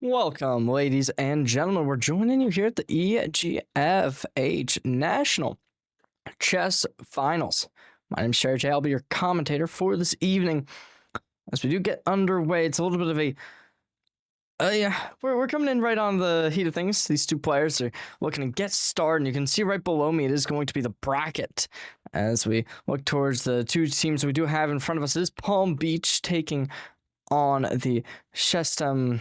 Welcome, ladies and gentlemen. We're joining you here at the EGFH National Chess Finals. My name's Sherry J. I'll be your commentator for this evening. As we do get underway, it's a little bit of a we're coming in right on the heat of things. These two players are looking to get started, and you can see right below me it is going to be the bracket. As we look towards the two teams we do have in front of us, it is Palm Beach taking on the Shestem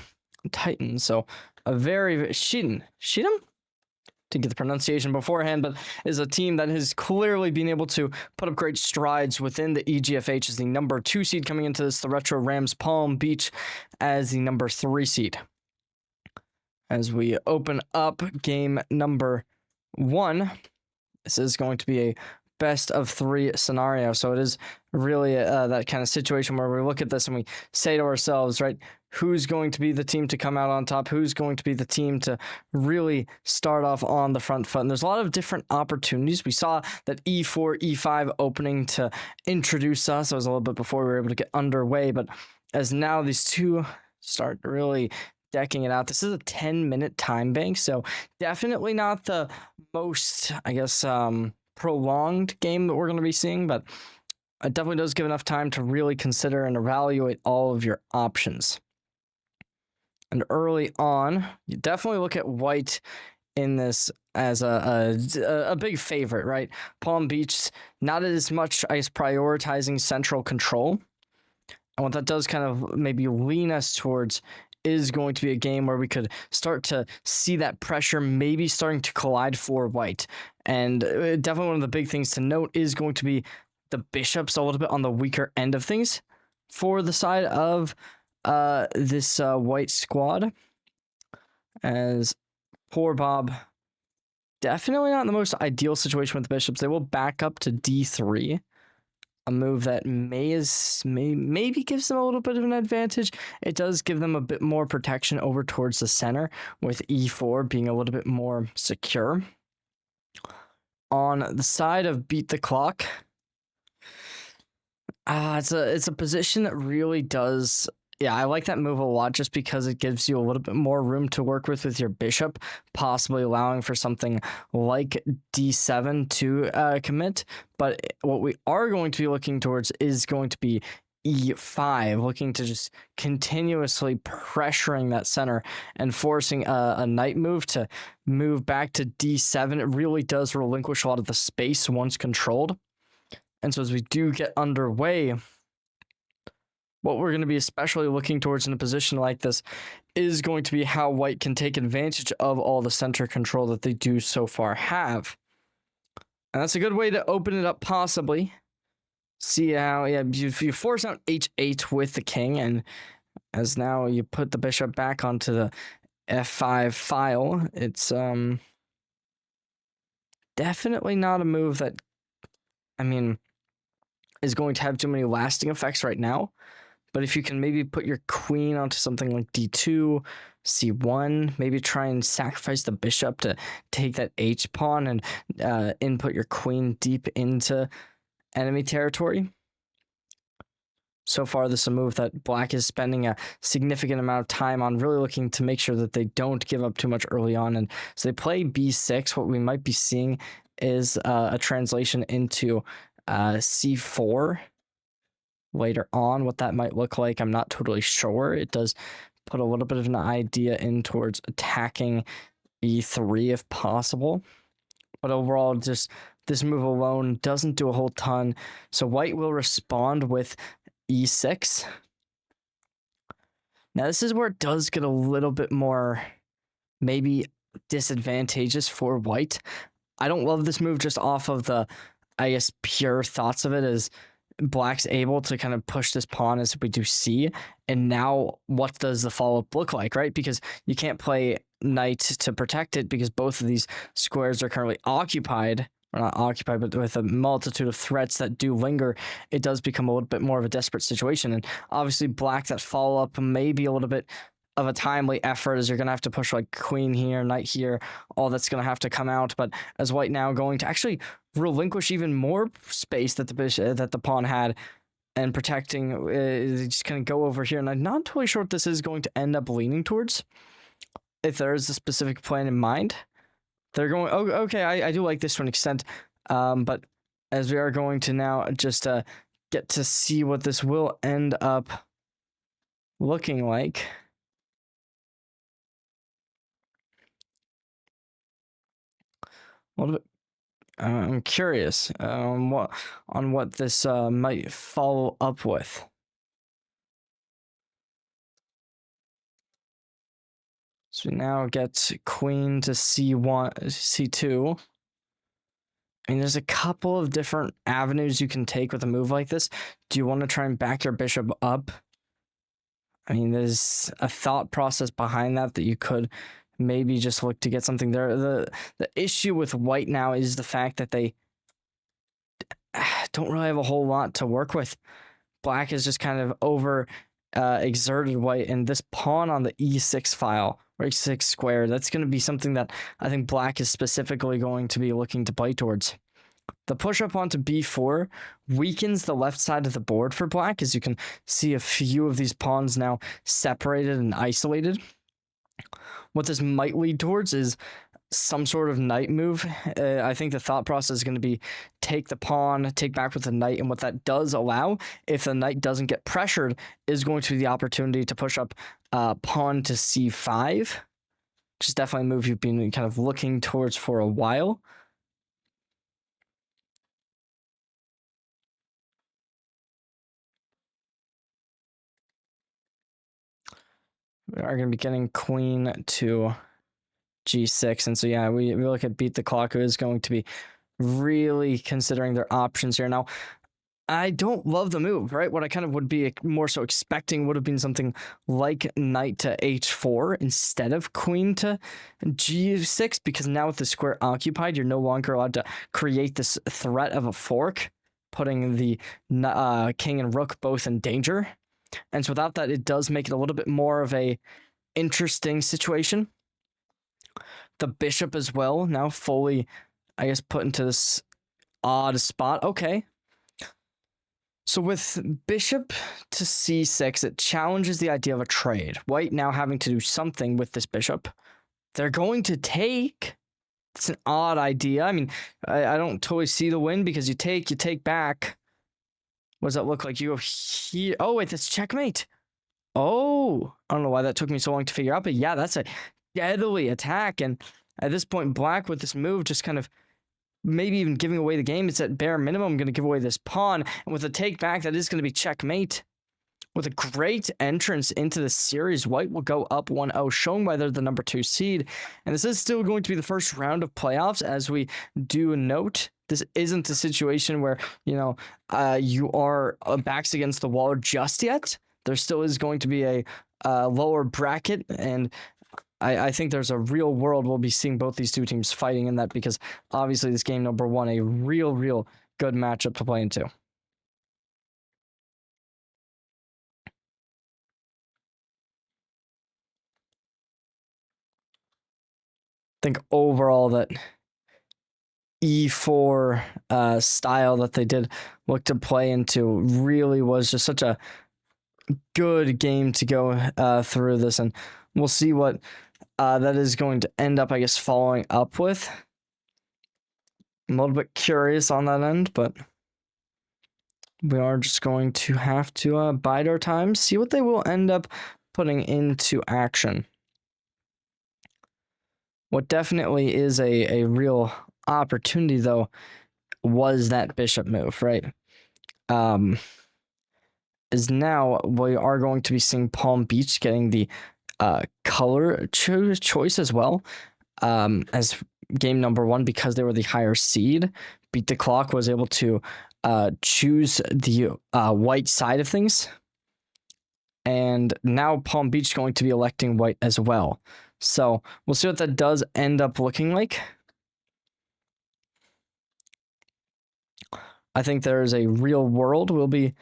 Titans. So a very Sheehan to get the pronunciation beforehand, but is a team that has clearly been able to put up great strides within the EGFH as the number 2 seed coming into this, the Retro Rams Palm Beach as the number 3 seed. As we open up game number 1, this is going to be a best of 3 scenario. So it is really that kind of situation where we look at this and we say to ourselves, right, who's going to be the team to come out on top? Who's going to be the team to really start off on the front foot? And there's a lot of different opportunities. We saw that E4, E5 opening to introduce us. It was a little bit before we were able to get underway, but as now these two start really decking it out. This is a 10-minute time bank, so definitely not the most, prolonged game that we're going to be seeing, but it definitely does give enough time to really consider and evaluate all of your options. And early on, you definitely look at white in this as a big favorite, right? Palm Beach, not as much, prioritizing central control. And what that does kind of maybe lean us towards is going to be a game where we could start to see that pressure maybe starting to collide for white. And definitely one of the big things to note is going to be the bishops a little bit on the weaker end of things for the side of this white squad, as poor Bob definitely not in the most ideal situation with the bishops. They will back up to D3, a move that maybe gives them a little bit of an advantage. It does give them a bit more protection over towards the center, with E4 being a little bit more secure. On the side of beat the clock, it's a position that really does. Yeah, I like that move a lot just because it gives you a little bit more room to work with your bishop, possibly allowing for something like D7 to commit. But what we are going to be looking towards is going to be E5, looking to just continuously pressuring that center and forcing a knight move to move back to D7. It really does relinquish a lot of the space once controlled. And so as we do get underway, what we're going to be especially looking towards in a position like this is going to be how white can take advantage of all the center control that they do so far have. And that's a good way to open it up, possibly. See how, you force out H8 with the king, and as now you put the bishop back onto the F5 file, it's definitely not a move that, is going to have too many lasting effects right now. But if you can maybe put your queen onto something like D2, C1, maybe try and sacrifice the bishop to take that H pawn and input your queen deep into enemy territory. So far, this is a move that black is spending a significant amount of time on, really looking to make sure that they don't give up too much early on. And so they play B6. What we might be seeing is a translation into C4 later on. What that might look like, I'm not totally sure. It does put a little bit of an idea in towards attacking E3 if possible. But overall, just this move alone doesn't do a whole ton. So white will respond with E6. Now this is where it does get a little bit more maybe disadvantageous for white. I don't love this move just off of the, pure thoughts of it, as black's able to kind of push this pawn as we do C. And now what does the follow-up look like, right? Because you can't play knight to protect it because both of these squares are currently occupied. Or not occupied, but with a multitude of threats that do linger, it does become a little bit more of a desperate situation. And obviously black, that follow-up may be a little bit of a timely effort, as you're going to have to push like queen here, knight here, all that's going to have to come out. But as white now going to actually relinquish even more space that the pawn had, and protecting, just kind of go over here. And I'm not totally sure what this is going to end up leaning towards. If there is a specific plan in mind, they're going, oh, okay, I do like this to an extent. But as we are going to now just get to see what this will end up looking like. A little bit, I'm curious on what this might follow up with. So we now get queen to c1, c2. I mean, there's a couple of different avenues you can take with a move like this. Do you want to try and back your bishop up? I mean, there's a thought process behind that you could maybe just look to get something there. The issue with white now is the fact that they don't really have a whole lot to work with. Black is just kind of over exerted white, and this pawn on the e6 file or e6 square, that's going to be something that I think black is specifically going to be looking to bite towards. The push up onto b4 weakens the left side of the board for black, as you can see a few of these pawns now separated and isolated. What this might lead towards is some sort of knight move. I think the thought process is going to be take the pawn, take back with the knight, and what that does allow, if the knight doesn't get pressured, is going to be the opportunity to push up pawn to c5, which is definitely a move you've been kind of looking towards for a while. We are going to be getting queen to g6, and so yeah, we look at beat the clock, who is going to be really considering their options here. Now, I don't love the move, right? What I kind of would be more so expecting would have been something like knight to h4 instead of queen to g6, because now with the square occupied, you're no longer allowed to create this threat of a fork, putting the king and rook both in danger. And so without that, it does make it a little bit more of a interesting situation. The bishop as well, now fully, I guess, put into this odd spot. Okay. So with bishop to c6, it challenges the idea of a trade. White now having to do something with this bishop. They're going to take. It's an odd idea. I mean, I don't totally see the win, because you take back. What does that look like? You go here. Oh, wait, that's checkmate. Oh, I don't know why that took me so long to figure out, but yeah, that's a deadly attack. And at this point, black with this move just kind of maybe even giving away the game. It's at bare minimum going to give away this pawn. And with a take back, that is going to be checkmate. With a great entrance into the series, white will go up 1-0, showing why they're the number 2 seed. And this is still going to be the first round of playoffs, as we do note. This isn't a situation where, you are backs against the wall just yet. There still is going to be a lower bracket, and I think there's a real world we'll be seeing both these two teams fighting in that, because obviously this game number 1, a real good matchup to play into. I think overall that e4 style that they did look to play into really was just such a good game to go through this, and we'll see what that is going to end up, I guess, following up with. I'm a little bit curious on that end, but we are just going to have to bide our time, see what they will end up putting into action. What definitely is a real opportunity, though, was that bishop move, right? Is now we are going to be seeing Palm Beach getting the color choice as well, as game number 1, because they were the higher seed. Beat the Clock was able to choose the white side of things, and now Palm Beach going to be electing white as well. So we'll see what that does end up looking like. I think there is a real world we'll be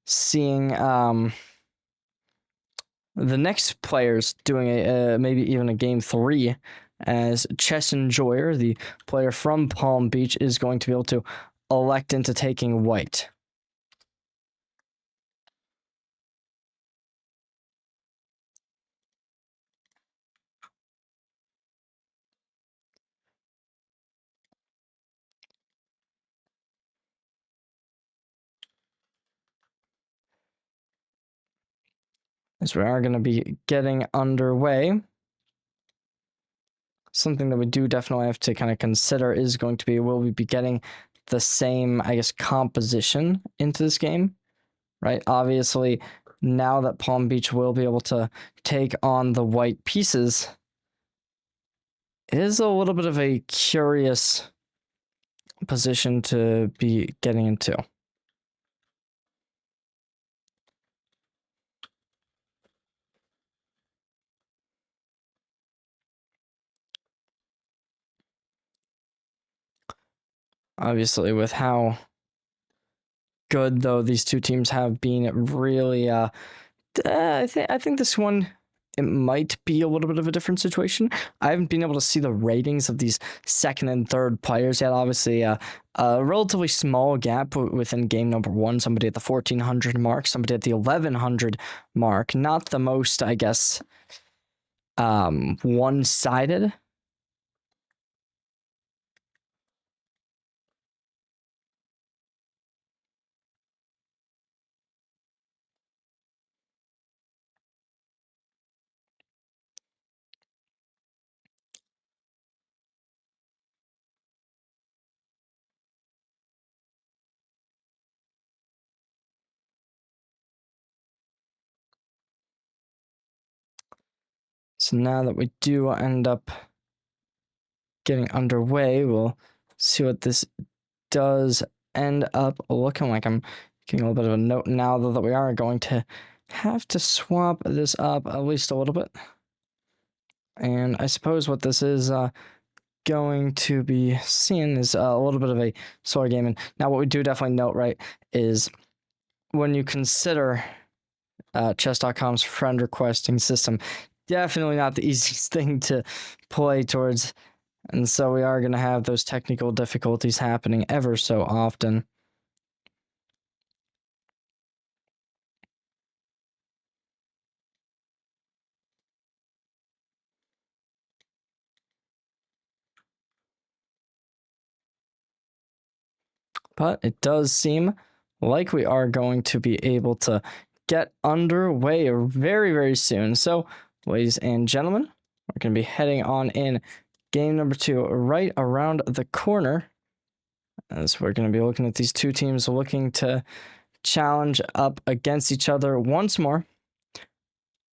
seeing the next players doing maybe even a game 3, as Chess Enjoyer, the player from Palm Beach, is going to be able to elect into taking white. as we are going to be getting underway. Something that we do definitely have to kind of consider is going to be, will we be getting the same, I guess, composition into this game, right? Obviously, now that Palm Beach will be able to take on the white pieces, it is a little bit of a curious position to be getting into. Obviously, with how good though these two teams have been, it really I think this one, it might be a little bit of a different situation. I haven't been able to see the ratings of these second and third players yet. Obviously, a relatively small gap within game number one. Somebody at the 1,400 mark, somebody at the 1,100 mark. Not the most, I guess, one-sided. So now that we do end up getting underway, we'll see what this does end up looking like. I'm getting a little bit of a note now, though, that we are going to have to swap this up at least a little bit. And I suppose what this is going to be seen is a little bit of a slower game. And now what we do definitely note, right, is when you consider chess.com's friend requesting system, definitely not the easiest thing to play towards. And so we are going to have those technical difficulties happening ever so often. But it does seem like we are going to be able to get underway very, very soon. So, ladies and gentlemen, we're going to be heading on in game number 2 right around the corner, as we're going to be looking at these two teams looking to challenge up against each other once more.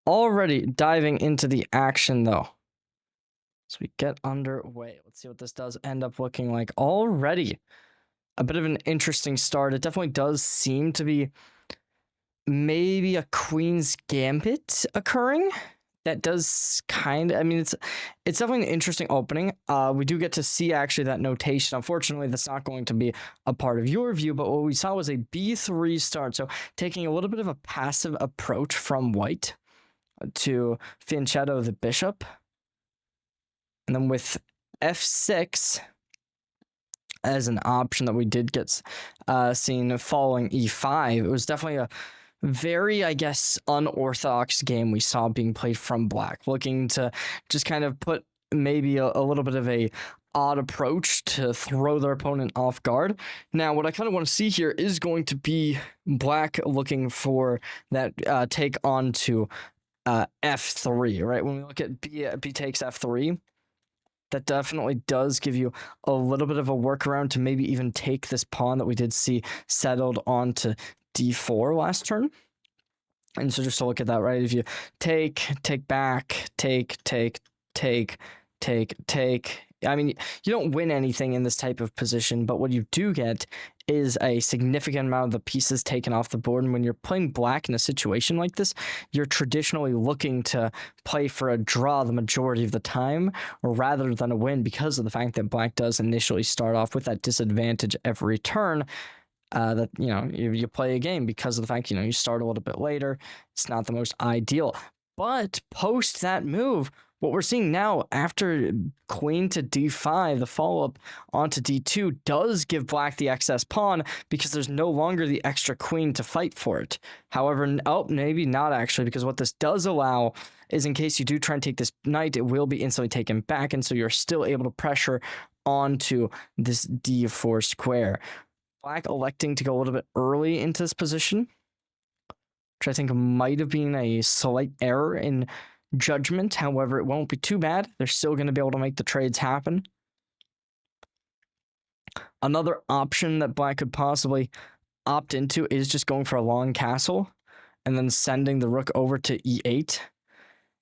Already diving into the action, though. So we get underway. Let's see what this does end up looking like. Already a bit of an interesting start. It definitely does seem to be maybe a Queen's Gambit occurring. That does kind of, I mean, it's definitely an interesting opening. We do get to see actually that notation. Unfortunately, that's not going to be a part of your view, but what we saw was a B3 start. So taking a little bit of a passive approach from white to fianchetto the bishop. And then with F6 as an option that we did get seen following E5, it was definitely a very, I guess, unorthodox game we saw being played from black, looking to just kind of put maybe a little bit of a odd approach to throw their opponent off guard. Now, what I kind of want to see here is going to be black looking for that take on to F3, right? When we look at B takes F3, that definitely does give you a little bit of a workaround to maybe even take this pawn that we did see settled onto D4 last turn. And so just to look at that, right? If you take back, take. I mean, you don't win anything in this type of position, but what you do get is a significant amount of the pieces taken off the board. And when you're playing black in a situation like this, you're traditionally looking to play for a draw the majority of the time rather than a win, because of the fact that black does initially start off with that disadvantage every turn. That, you know, you play a game because of the fact, you know, you start a little bit later. It's not the most ideal. But post that move, what we're seeing now after queen to d5, the follow-up onto d2 does give black the excess pawn because there's no longer the extra queen to fight for it. However, maybe not actually, because what this does allow is in case you do try and take this knight, it will be instantly taken back, and so you're still able to pressure onto this d4 square. Black electing to go a little bit early into this position which I think might have been a slight error in judgment. However, it won't be too bad. They're still going to be able to make the trades happen. Another option that black could possibly opt into is just going for a long castle and then sending the rook over to e8.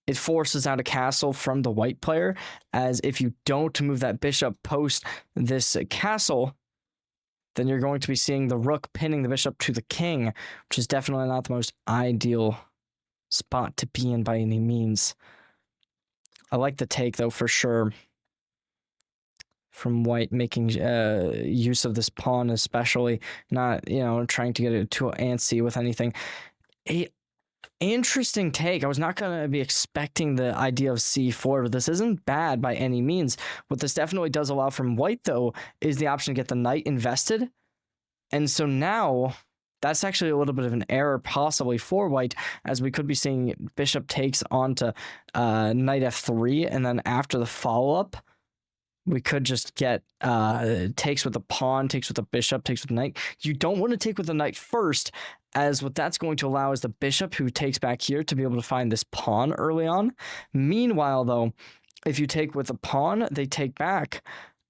It forces out a castle from the white player, as if you don't move that bishop post this castle, then you're going to be seeing the rook pinning the bishop to the king, which is definitely not the most ideal spot to be in by any means. I like the take, though, for sure, from white, making use of this pawn, especially, not, trying to get it too antsy with anything. Interesting take. I was not going to be expecting the idea of c4, but this isn't bad by any means. What this definitely does allow from white, though, is the option to get the knight invested. And so now that's actually a little bit of an error possibly for white, as we could be seeing bishop takes onto knight f3, and then after the follow-up, we could just get takes with the pawn, takes with the bishop, takes with the knight. You don't want to take with the knight first, as what that's going to allow is the bishop who takes back here to be able to find this pawn early on. Meanwhile, though, if you take with a pawn, they take back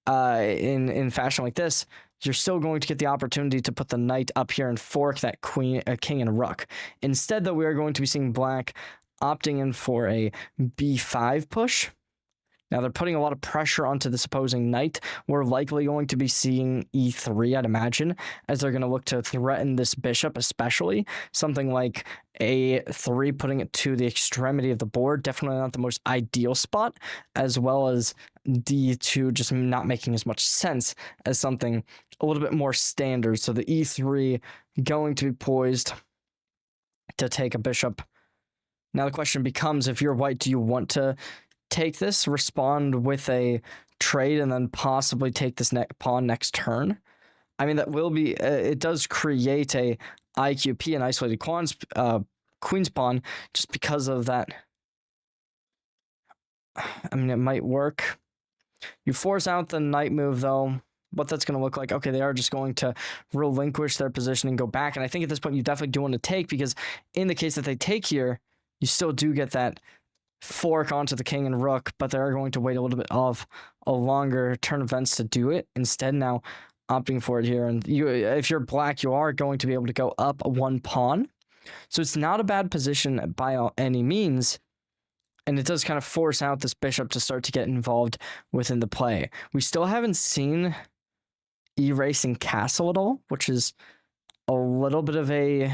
in fashion like this, you're still going to get the opportunity to put the knight up here and fork that king and rook. Instead, though, we are going to be seeing black opting in for a b5 push. Now, they're putting a lot of pressure onto this opposing knight. We're likely going to be seeing e3, I'd imagine, as they're going to look to threaten this bishop, especially. Something like a3, putting it to the extremity of the board. Definitely not the most ideal spot, as well as d2 just not making as much sense as something a little bit more standard. So the e3 going to be poised to take a bishop. Now, the question becomes, if you're white, do you want to take this, respond with a trade, and then possibly take this pawn next turn? I mean, that will be, it does create a IQP, an isolated queen's pawn, just because of that. I mean, it might work. You force out the knight move, though. What that's going to look like, okay, they are just going to relinquish their position and go back. And I think at this point, you definitely do want to take, because in the case that they take here, you still do get that fork onto the king and rook, but they're going to wait a little bit of a longer turn of events to do it. Instead, now opting for it here. And if you're black, you are going to be able to go up one pawn. So it's not a bad position by any means. And it does kind of force out this bishop to start to get involved within the play. We still haven't seen erasing castle at all, which is a little bit of a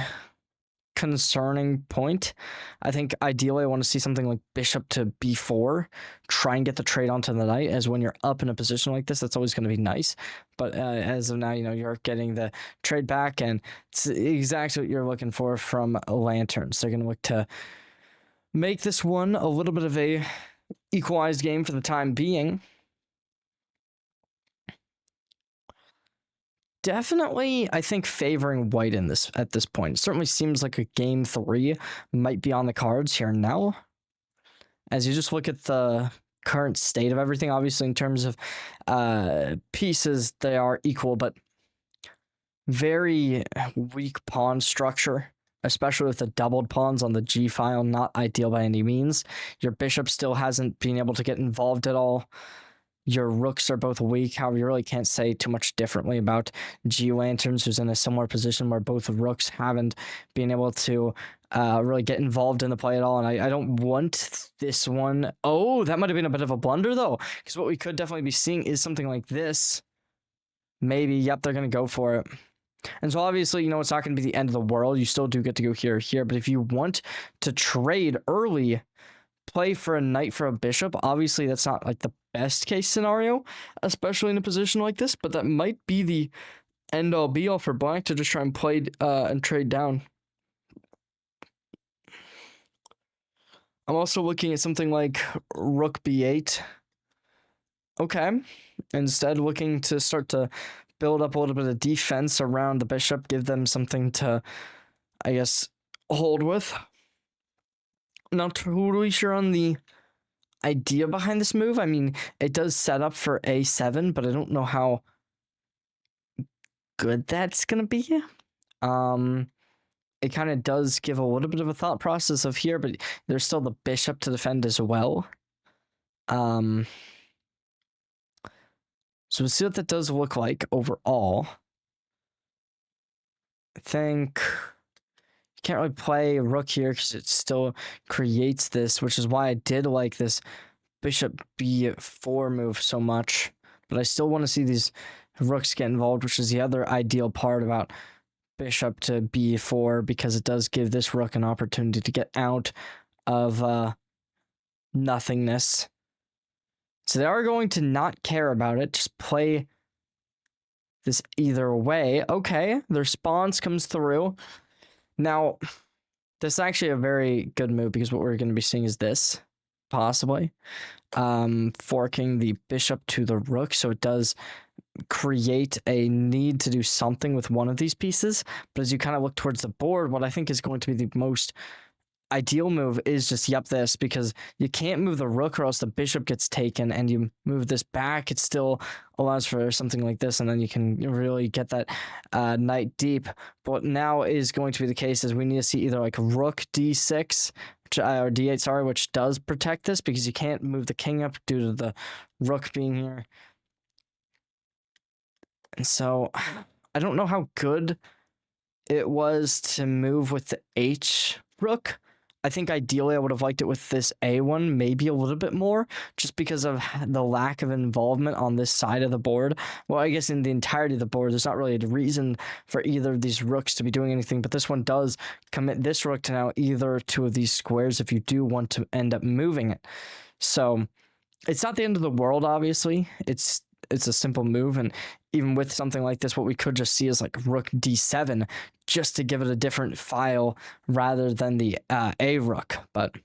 concerning point. I think ideally I want to see something like bishop to b4, try and get the trade onto the knight, as when you're up in a position like this, that's always going to be nice. But as of now, you're getting the trade back, and it's exactly what you're looking for from lanterns. They're going to look to make this one a little bit of a equalized game for the time being. Definitely, I think, favoring white in this at this point. It certainly seems like a game 3 might be on the cards here now. As you just look at the current state of everything, obviously in terms of pieces, they are equal, but very weak pawn structure, especially with the doubled pawns on the G file, not ideal by any means. Your bishop still hasn't been able to get involved at all. Your rooks are both weak. However, you really can't say too much differently about G Lanterns, who's in a similar position where both rooks haven't been able to really get involved in the play at all. And I don't want this one. Oh, that might have been a bit of a blunder, though, because what we could definitely be seeing is something like this. Maybe, yep, they're going to go for it. And so obviously, it's not going to be the end of the world. You still do get to go here or here. But if you want to trade early, play for a knight for a bishop, obviously that's not like the best case scenario, especially in a position like this, but that might be the end all be all for black to just try and play and trade down. I'm also looking at something like rook b8. Okay, instead looking to start to build up a little bit of defense around the bishop, give them something to, I guess, hold with. Not totally sure on the idea behind this move. I mean, it does set up for a7, but I don't know how good that's gonna be. it kind of does give a little bit of a thought process of here, but there's still the bishop to defend as well. So we'll see what that does look like overall. I think you can't really play rook here because it still creates this, which is why I did like this bishop b4 move so much. But I still want to see these rooks get involved, which is the other ideal part about bishop to b4, because it does give this rook an opportunity to get out of nothingness. So they are going to not care about it, just play this either way. Okay, the response comes through. Now, this is actually a very good move, because what we're going to be seeing is this, possibly. Forking the bishop to the rook, so it does create a need to do something with one of these pieces. But as you kind of look towards the board, what I think is going to be the most ideal move is just this, because you can't move the rook or else the bishop gets taken, and you move this back, it still allows for something like this, and then you can really get that knight deep. But what now is going to be the case is we need to see either like rook d6 or d8, sorry, which does protect this, because you can't move the king up due to the rook being here. And so I don't know how good it was to move with the h rook. I think ideally I would have liked it with this a1 maybe a little bit more, just because of the lack of involvement on this side of the board. Well, I guess in the entirety of the board, there's not really a reason for either of these rooks to be doing anything, but this one does commit this rook to now either two of these squares if you do want to end up moving it. So it's not the end of the world, obviously. It's a simple move, and even with something like this, what we could just see is like rook d7, just to give it a different file rather than the a rook. But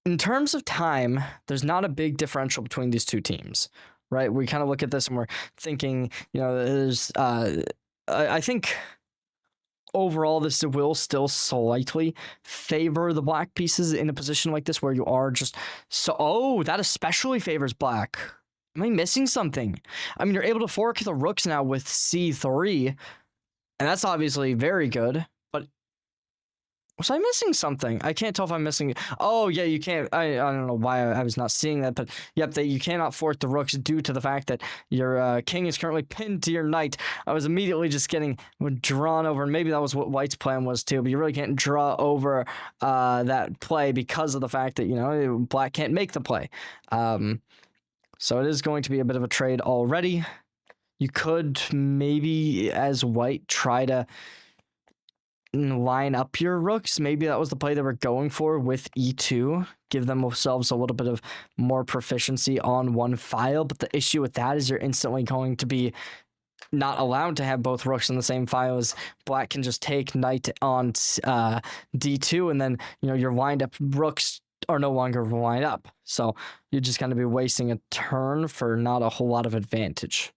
in terms of time, there's not a big differential between these two teams, right? We kind of look at this and we're thinking, there's I think overall this will still slightly favor the black pieces in a position like this, where you are just that especially favors black. Am I missing something? I mean, you're able to fork the rooks now with c3, and that's obviously very good, but was I missing something? I can't tell if I'm missing. Oh, yeah, you can't. I don't know why I was not seeing that, but yep, you cannot fork the rooks due to the fact that your king is currently pinned to your knight. I was immediately just getting drawn over, and maybe that was what white's plan was too, but you really can't draw over that play because of the fact that, black can't make the play. So it is going to be a bit of a trade already. You could maybe, as white, try to line up your rooks. Maybe that was the play they were going for with e2. Give themselves a little bit of more proficiency on one file. But the issue with that is you're instantly going to be not allowed to have both rooks in the same file, as black can just take knight on d2, and then your lined up rooks are no longer lined up. So you're just going to be wasting a turn for not a whole lot of advantage.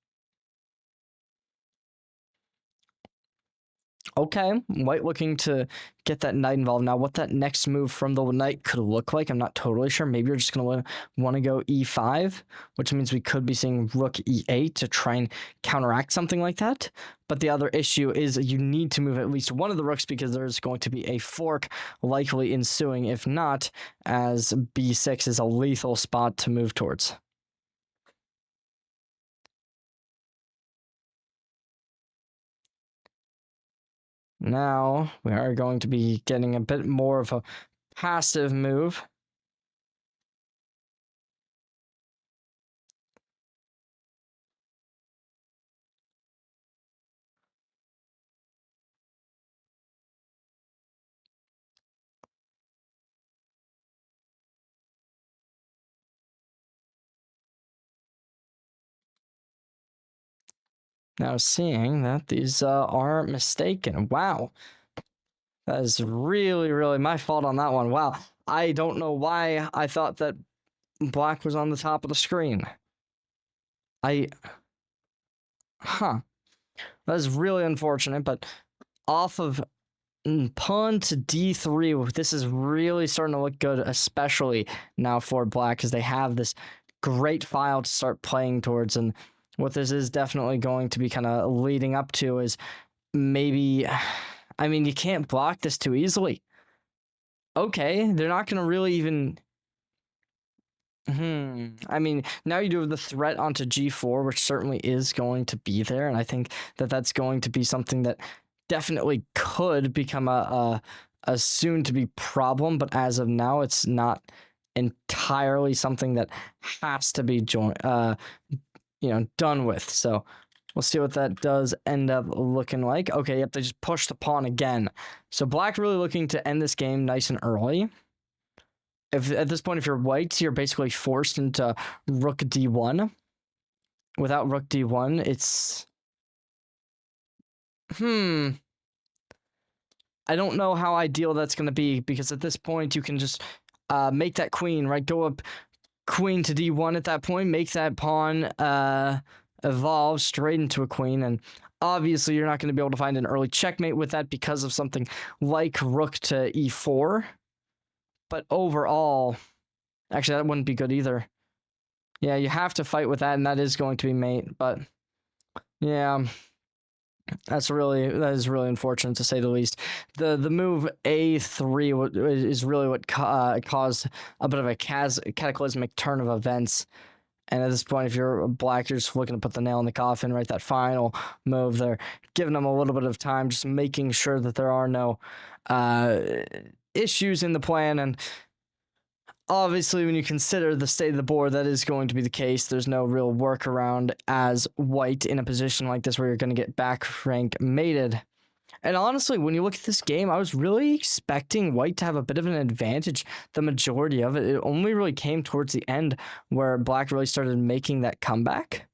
Okay, white looking to get that knight involved. Now, what that next move from the knight could look like, I'm not totally sure. Maybe you're just going to want to go e5, which means we could be seeing rook e8 to try and counteract something like that. But the other issue is you need to move at least one of the rooks, because there's going to be a fork likely ensuing. If not, as b6 is a lethal spot to move towards. Now we are going to be getting a bit more of a passive move. Now seeing that these are mistaken. Wow. That is really, really my fault on that one. Wow. I don't know why I thought that black was on the top of the screen. That is really unfortunate, but off of pawn to d3, this is really starting to look good, especially now for black, because they have this great file to start playing towards. And what this is definitely going to be kind of leading up to is maybe, I mean, you can't block this too easily. Okay, they're not going to really even. I mean, now you do have the threat onto G4, which certainly is going to be there, and I think that that's going to be something that definitely could become a soon-to-be problem, but as of now, it's not entirely something that has to be done with. So we'll see what that does end up looking like. Okay, yep, they just pushed the pawn again. So black really looking to end this game nice and early. If at this point, if you're white, you're basically forced into rook d1. Without rook d1, it's I don't know how ideal that's going to be, because at this point you can just make that queen, right? Go up queen to d1 at that point, make that pawn evolve straight into a queen, and obviously you're not going to be able to find an early checkmate with that because of something like rook to e4. But overall, actually, that wouldn't be good either. Yeah, you have to fight with that, and that is going to be mate. But yeah, that is really unfortunate, to say the least. The move a3 is really what caused a bit of a cataclysmic turn of events. And at this point, if you're black, you're just looking to put the nail in the coffin, right? That final move there, giving them a little bit of time, just making sure that there are no issues in the plan. And obviously, when you consider the state of the board, that is going to be the case. There's no real workaround as white in a position like this where you're going to get back rank mated. And honestly, when you look at this game, I was really expecting white to have a bit of an advantage. The majority of it, it only really came towards the end where black really started making that comeback.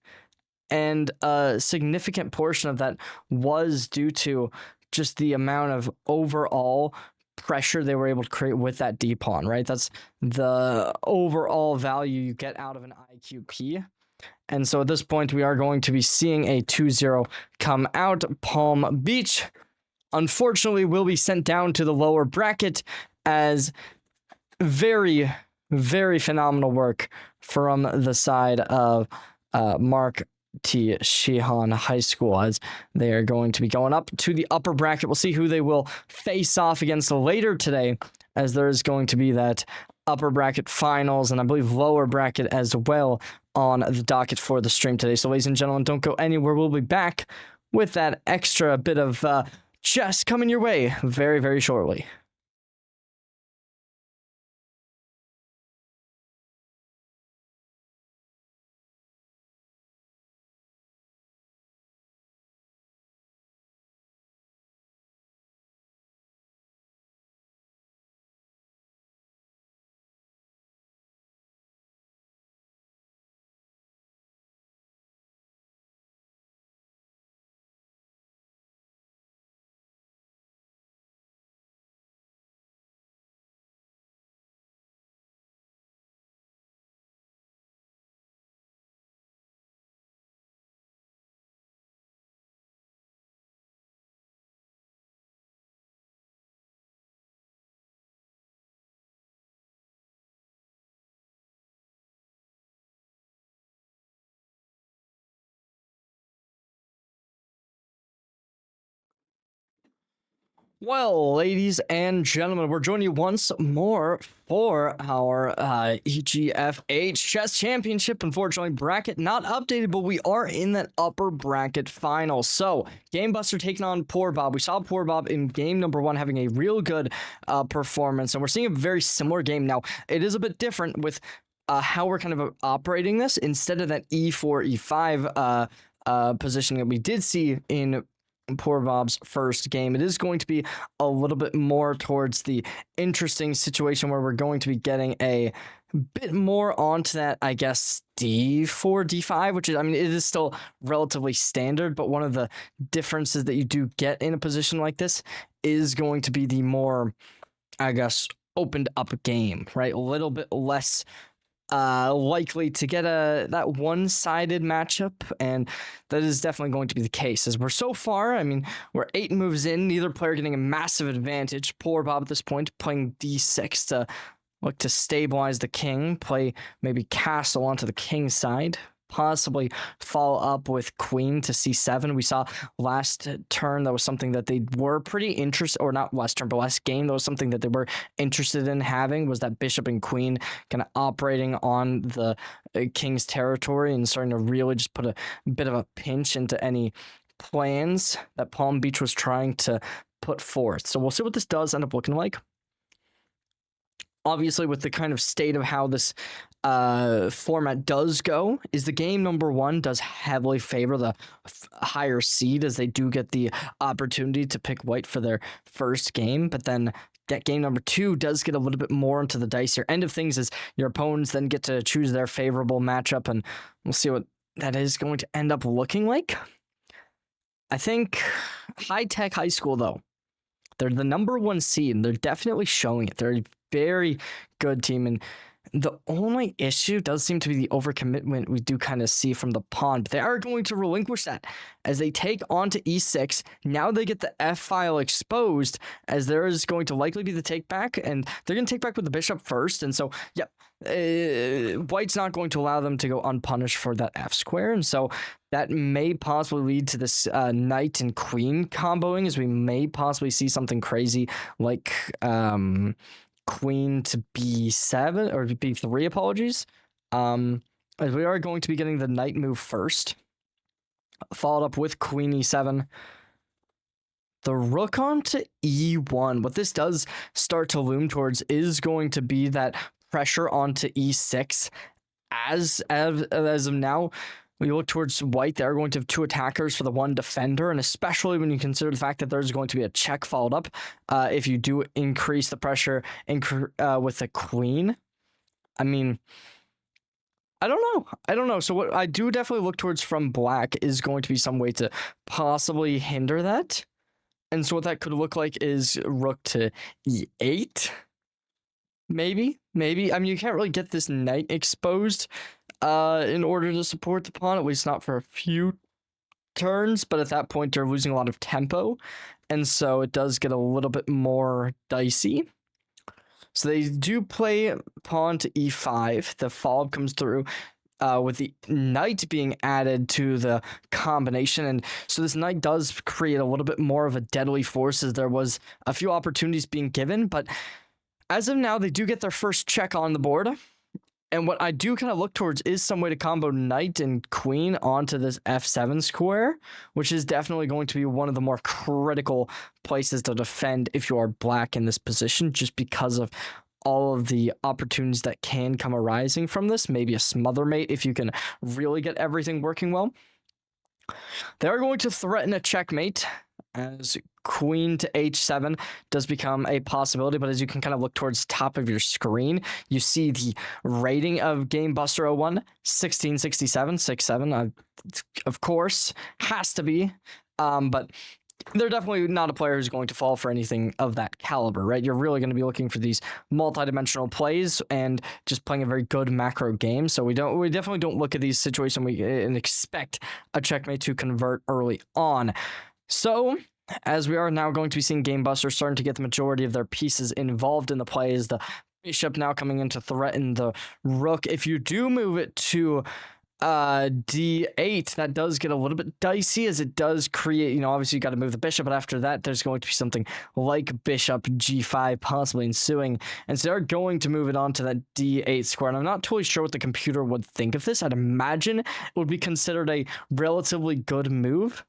And a significant portion of that was due to just the amount of overall pressure they were able to create with that D pawn, right? That's the overall value you get out of an IQP. And so at this point, we are going to be seeing a 2-0 come out. Palm Beach, unfortunately, will be sent down to the lower bracket, as very, very phenomenal work from the side of Mark T. Sheehan High School, as they are going to be going up to the upper bracket. We'll see who they will face off against later today, as there is going to be that upper bracket finals and I believe lower bracket as well on the docket for the stream today. So ladies and gentlemen, don't go anywhere. We'll be back with that extra bit of chess coming your way very, very shortly. Well, ladies and gentlemen, we're joining you once more for our EGFH Chess Championship. Unfortunately, bracket not updated, but we are in that upper bracket final. So, Game Buster taking on Poor Bob. We saw Poor Bob in game number 1 having a real good performance, and we're seeing a very similar game now. It is a bit different with how we're kind of operating this. Instead of that E4, E5 position that we did see in Poor Bob's first game, it is going to be a little bit more towards the interesting situation where we're going to be getting a bit more onto that, I guess, D4, D5, which is, I mean, it is still relatively standard, but one of the differences that you do get in a position like this is going to be the more, I guess, opened up game, right? A little bit less likely to get that one-sided matchup, and that is definitely going to be the case, as we're so far, I mean, we're 8 moves in, neither player getting a massive advantage. Poor Bob at this point playing d6 to look to stabilize the king, play maybe castle onto the king side. possibly follow up with queen to c7. We saw last turn that was something that they were pretty interested, or not last turn, but last game, that was something that they were interested in having, was that bishop and queen kind of operating on the king's territory and starting to really just put a bit of a pinch into any plans that Palm Beach was trying to put forth. So we'll see what this does end up looking like. Obviously, with the kind of state of how this format does go, is the game number one does heavily favor the higher seed, as they do get the opportunity to pick white for their first game. But then that game number two does get a little bit more into the dicier end of things, as your opponents then get to choose their favorable matchup, and we'll see what that is going to end up looking like. I think High Tech High School, though, they're the number one seed, and they're definitely showing it. They're a very good team, and the only issue does seem to be the overcommitment we do kind of see from the pawn, but they are going to relinquish that as they take on to e6. Now they get the f file exposed, as there is going to likely be the take back, and they're going to take back with the bishop first. And so, yep, white's not going to allow them to go unpunished for that f square, and so that may possibly lead to this knight and queen comboing, as we may possibly see something crazy like queen to b7 or b3, apologies, as we are going to be getting the knight move first, followed up with queen e7, the rook onto e1. What this does start to loom towards is going to be that pressure onto e6. As of now, when you look towards white, they're going to have two attackers for the one defender, and especially when you consider the fact that there's going to be a check followed up if you do increase the pressure with the queen. I mean, I don't know. So what I do definitely look towards from black is going to be some way to possibly hinder that. And so what that could look like is rook to e8. Maybe. I mean, you can't really get this knight exposed in order to support the pawn, at least not for a few turns, but at that point they're losing a lot of tempo, and so it does get a little bit more dicey. So they do play pawn to e5. The follow-up comes through with the knight being added to the combination, and so this knight does create a little bit more of a deadly force, as there was a few opportunities being given, but as of now they do get their first check on the board. And what I do kind of look towards is some way to combo knight and queen onto this f7 square, which is definitely going to be one of the more critical places to defend if you are black in this position, just because of all of the opportunities that can come arising from this. Maybe a smother mate if you can really get everything working well. They are going to threaten a checkmate, as queen to h7 does become a possibility, but as you can kind of look towards the top of your screen, you see the rating of Game Buster 01, 1667, 67, of course, has to be, but they're definitely not a player who's going to fall for anything of that caliber, right? You're really going to be looking for these multi-dimensional plays and just playing a very good macro game. So we definitely don't look at these situations and expect a checkmate to convert early on. So, as we are now going to be seeing Game Buster starting to get the majority of their pieces involved in the plays, the bishop now coming in to threaten the rook. If you do move it to d8, that does get a little bit dicey, as it does create, obviously you got to move the bishop, but after that there's going to be something like bishop g5 possibly ensuing, and so they're going to move it on to that d8 square, and I'm not totally sure what the computer would think of this. I'd imagine it would be considered a relatively good move.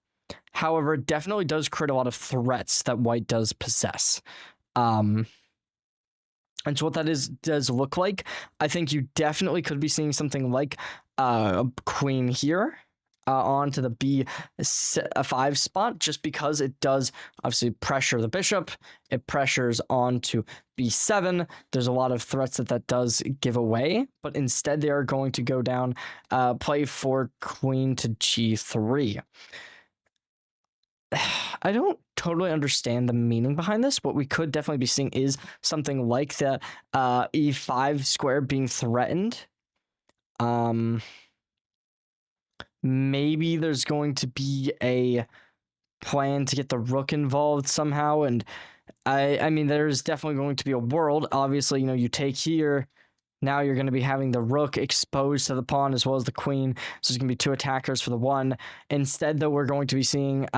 However, it definitely does create a lot of threats that white does possess. And so what that does look like, I think you definitely could be seeing something like queen here onto the b5 spot, just because it does obviously pressure the bishop. It pressures onto b7. There's a lot of threats that does give away, but instead they are going to go down, play for queen to g3. I don't totally understand the meaning behind this. What we could definitely be seeing is something like the e5 square being threatened. Maybe there's going to be a plan to get the rook involved somehow, and I mean there's definitely going to be a world. Obviously, you take here, Now you're going to be having the rook exposed to the pawn as well as the queen. So there's going to be 2 attackers for the 1. Instead, though, we're going to be seeing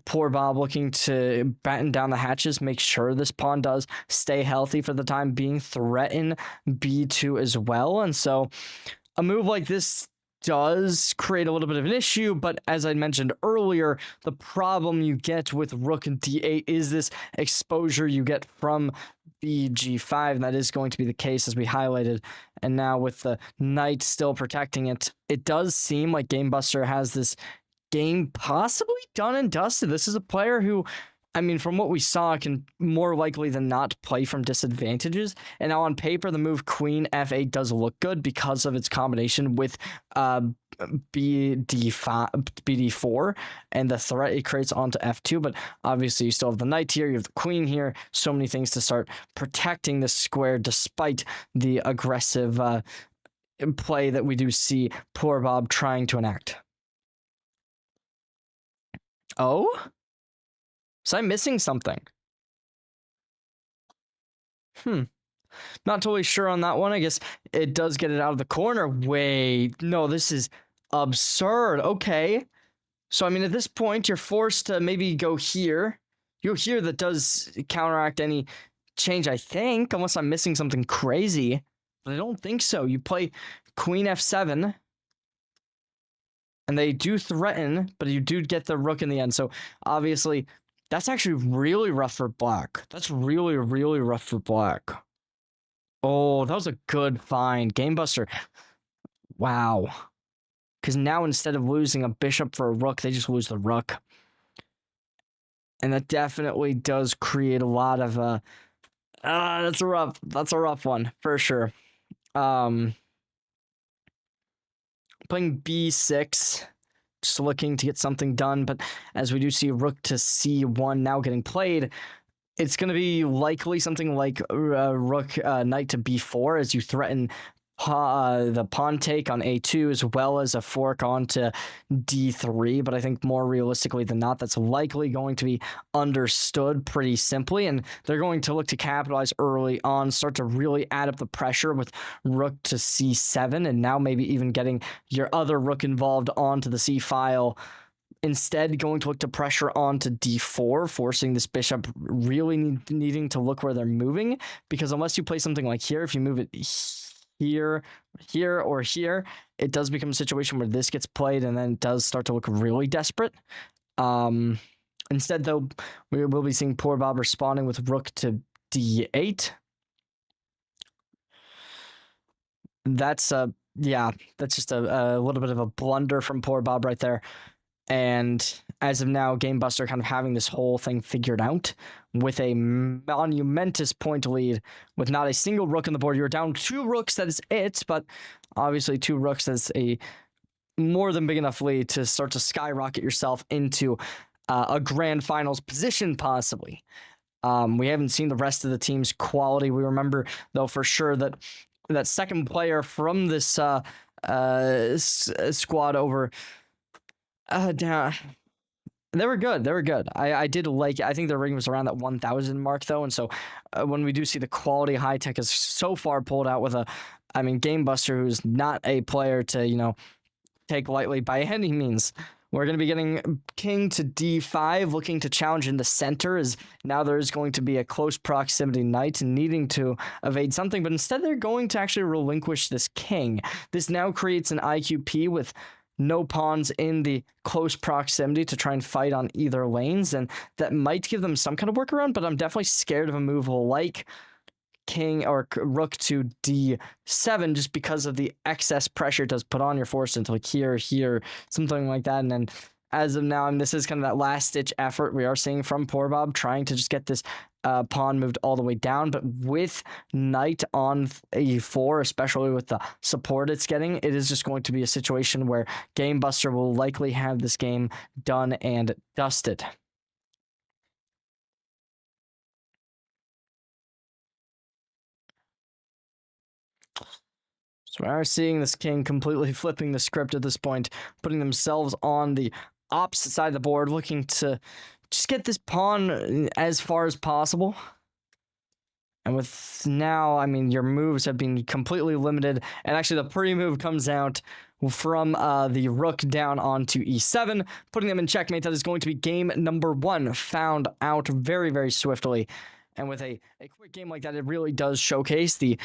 poor Bob looking to batten down the hatches, make sure this pawn does stay healthy for the time being, threaten b2 as well. And so a move like this does create a little bit of an issue, but as I mentioned earlier, the problem you get with rook d8 is this exposure you get from bg5, and that is going to be the case as we highlighted. And now with the knight still protecting it, it does seem like Game Buster has this game possibly done and dusted. This is a player who, I mean, from what we saw, can more likely than not play from disadvantages. And now on paper, the move Queen F8 does look good because of its combination with BD4 and the threat it creates onto F2. But obviously, you still have the knight here, you have the queen here. So many things to start protecting this square despite the aggressive play that we do see poor Bob trying to enact. Oh? So I'm missing something. Not totally sure on that one. I guess it does get it out of the corner. Wait, no, this is absurd. Okay. So, I mean, at this point, you're forced to maybe go here. You go here, that does counteract any change, I think, unless I'm missing something crazy. But I don't think so. You play Queen F7. And they do threaten, but you do get the rook in the end. So, obviously, that's actually really rough for black. That's really, really rough for black. Oh, that was a good find. Game Buster. Wow. Because now instead of losing a bishop for a rook, they just lose the rook. And that definitely does create a lot of... that's a rough one, for sure. Playing b6, just looking to get something done, but as we do see rook to c1 now getting played, it's going to be likely something like rook knight to b4 as you threaten the pawn take on a2 as well as a fork onto d3, but I think more realistically than not, that's likely going to be understood pretty simply, and they're going to look to capitalize early on, start to really add up the pressure with rook to c7, and now maybe even getting your other rook involved onto the c file. Instead, going to look to pressure onto d4, forcing this bishop really needing to look where they're moving, because unless you play something like here, if you move it here, or here, it does become a situation where this gets played and then it does start to look really desperate. Instead, though, we will be seeing poor Bob responding with rook to d8. That's that's just a little bit of a blunder from poor Bob right there. And as of now, Game Buster kind of having this whole thing figured out with a monumentous point lead with not a single rook on the board. You're down 2 rooks, that is it, but obviously 2 rooks, that's a more than big enough lead to start to skyrocket yourself into a grand finals position, possibly. We haven't seen the rest of the team's quality. We remember, though, for sure that second player from this squad over... They were good. I did like it. I think the ring was around that 1,000 mark, though. And so when we do see the quality high tech is so far pulled out with Game Buster, who's not a player to, take lightly by any means. We're going to be getting king to d5, looking to challenge in the center, as now there is going to be a close proximity knight needing to evade something, but instead they're going to actually relinquish this king. This now creates an IQP with no pawns in the close proximity to try and fight on either lanes, and that might give them some kind of workaround, but I'm definitely scared of a move like king or rook to d7 just because of the excess pressure it does put on your force into like here, something like that. And then as of now, and this is kind of that last ditch effort we are seeing from poor Bob, trying to just get this pawn moved all the way down, but with knight on e4, especially with the support it's getting, it is just going to be a situation where Game Buster will likely have this game done and dusted. So we are seeing this king completely flipping the script at this point, putting themselves on the opposite side of the board, looking to just get this pawn as far as possible. And with now, I mean, your moves have been completely limited. And actually, the pre-move comes out from the rook down onto e7, putting them in checkmate. That is going to be game number 1, found out very, very swiftly. And with a quick game like that, it really does showcase the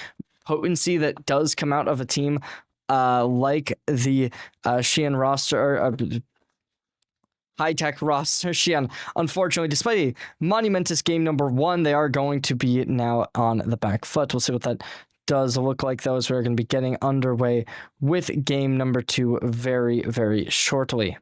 potency that does come out of a team like the Sheehan roster, high-tech roster Sheehan. Unfortunately, despite a monumentous game number 1, they are going to be now on the back foot. We'll see what that does look like, though, as we're going to be getting underway with game number 2 very, very shortly.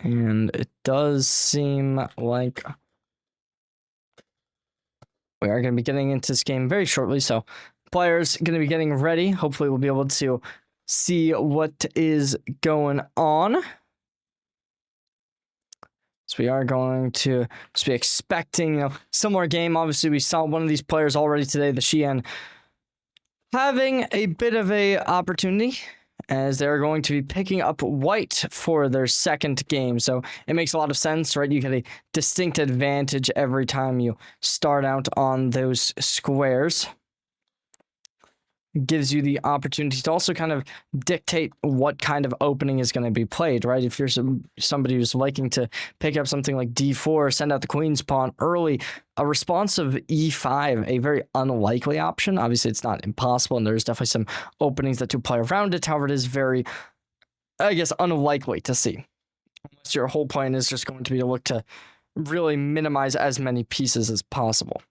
And it does seem like we are going to be getting into this game very shortly, so players going to be getting ready. Hopefully we'll be able to see what is going on. So we are going to just be expecting a similar game. Obviously, we saw one of these players already today, the Sheehan, having a bit of a opportunity, as they're going to be picking up white for their second game. So it makes a lot of sense, right? You get a distinct advantage every time you start out on those squares. Gives you the opportunity to also kind of dictate what kind of opening is going to be played, right? If you're somebody who's liking to pick up something like d4, send out the queen's pawn early, a response of e5, a very unlikely option. Obviously, it's not impossible, and there's definitely some openings that do play around it. However, it is very, I guess, unlikely to see. Unless your whole plan is just going to be to look to really minimize as many pieces as possible.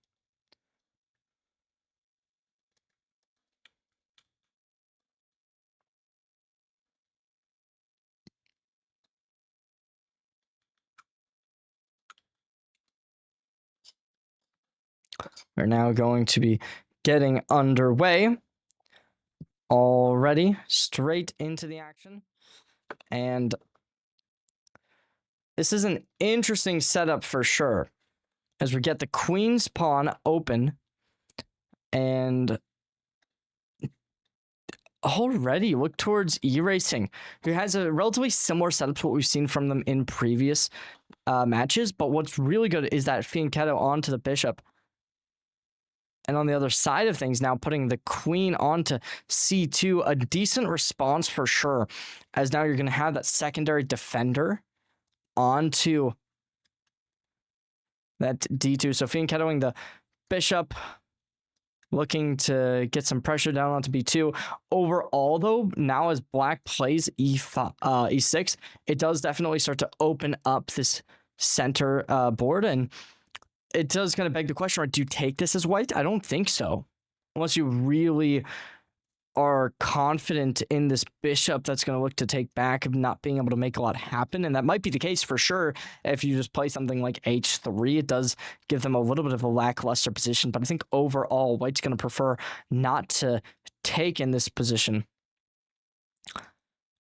We're now going to be getting underway already, straight into the action. And this is an interesting setup for sure, as we get the queen's pawn open, and already look towards E-Racing, who has a relatively similar setup to what we've seen from them in previous matches. But what's really good is that fianchetto onto the bishop. And on the other side of things, now putting the queen onto c2, a decent response for sure, as now you're going to have that secondary defender onto that d2. So fianchettoing the bishop, looking to get some pressure down onto b2. Overall, though, now as black plays e6, it does definitely start to open up this center board, and it does kind of beg the question, right? Do you take this as white? I don't think so. Unless you really are confident in this bishop that's going to look to take back of not being able to make a lot happen. And that might be the case for sure. If you just play something like h3, it does give them a little bit of a lackluster position. But I think overall, white's going to prefer not to take in this position.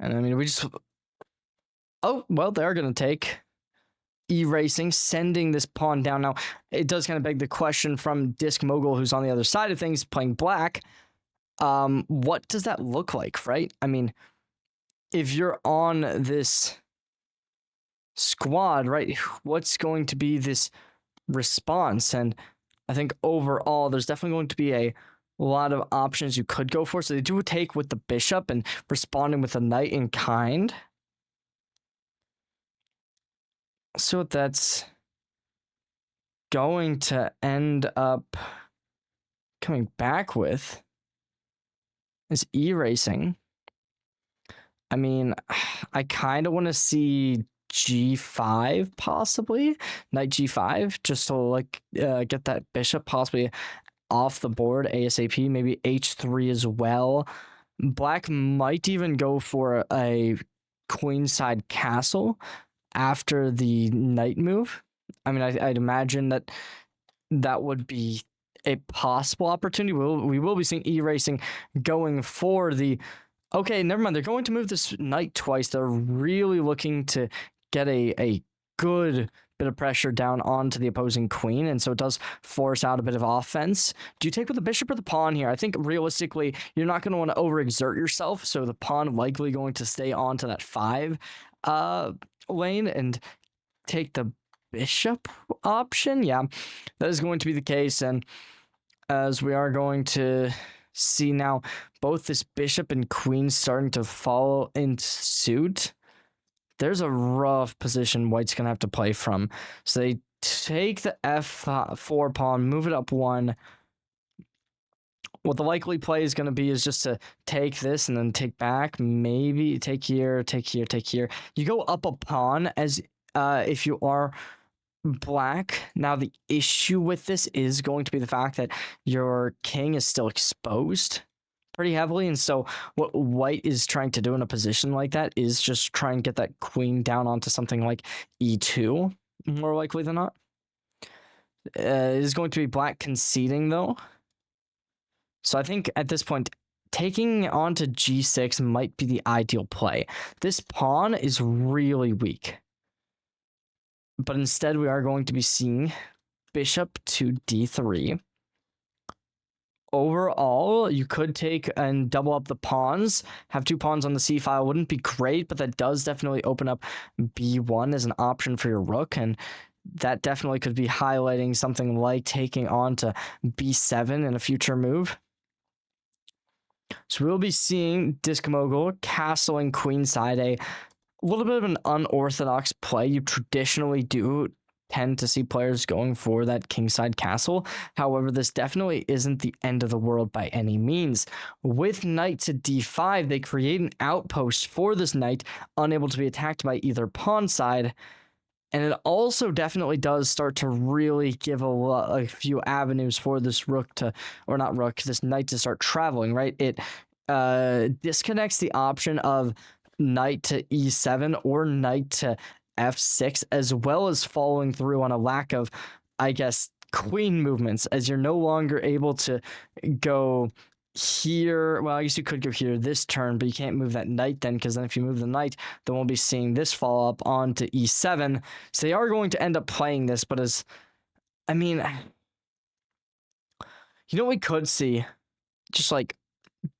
And I mean, we just... Oh, well, they're going to take... E-Racing, sending this pawn down. Now, it does kind of beg the question from Disc Mogul, who's on the other side of things, playing black. What does that look like, right? I mean, if you're on this squad, right, what's going to be this response? And I think overall, there's definitely going to be a lot of options you could go for. So they do take with the bishop and responding with a knight in kind. So what that's going to end up coming back with is E-Racing. I mean, I kind of want to see g5 possibly, knight g5, just to like get that bishop possibly off the board ASAP, maybe h3 as well. Black might even go for a queenside castle after the knight move. I mean, I'd imagine that would be a possible opportunity. We will be seeing E-Racing going for the... Okay, never mind. They're going to move this knight twice. They're really looking to get a good bit of pressure down onto the opposing queen, and so it does force out a bit of offense. Do you take with the bishop or the pawn here? I think realistically, you're not going to want to overexert yourself, so the pawn likely going to stay onto that 5 lane and take the bishop option. Yeah, that is going to be the case, and as we are going to see now, both this bishop and queen starting to follow in suit. There's a rough position White's going to have to play from. So they take the f4 pawn, move it up 1. What the likely play is going to be is just to take this and then take back. Maybe take here, take here, take here. You go up a pawn as if you are black. Now, the issue with this is going to be the fact that your king is still exposed pretty heavily, and so what white is trying to do in a position like that is just try and get that queen down onto something like e2, more likely than not. It is going to be black conceding, though. So I think at this point, taking onto g6 might be the ideal play. This pawn is really weak. But instead, we are going to be seeing bishop to d3. Overall, you could take and double up the pawns. Have 2 pawns on the c file wouldn't be great, but that does definitely open up b1 as an option for your rook, and that definitely could be highlighting something like taking on to b7 in a future move. So we'll be seeing Disc Mogul castling queenside, a little bit of an unorthodox play. You traditionally do tend to see players going for that kingside castle. However, this definitely isn't the end of the world by any means. With knight to d5, they create an outpost for this knight, unable to be attacked by either pawn side. And it also definitely does start to really give a few avenues for this rook to, or not rook, this knight to start traveling, right? It disconnects the option of knight to e7 or knight to f6, as well as following through on a lack of, I guess, queen movements, as you're no longer able to go here. Well, I guess you could go here this turn, but you can't move that knight then, because then if you move the knight, then we'll be seeing this fall up onto e7. So they are going to end up playing this, but as, I mean, you know what we could see? Just like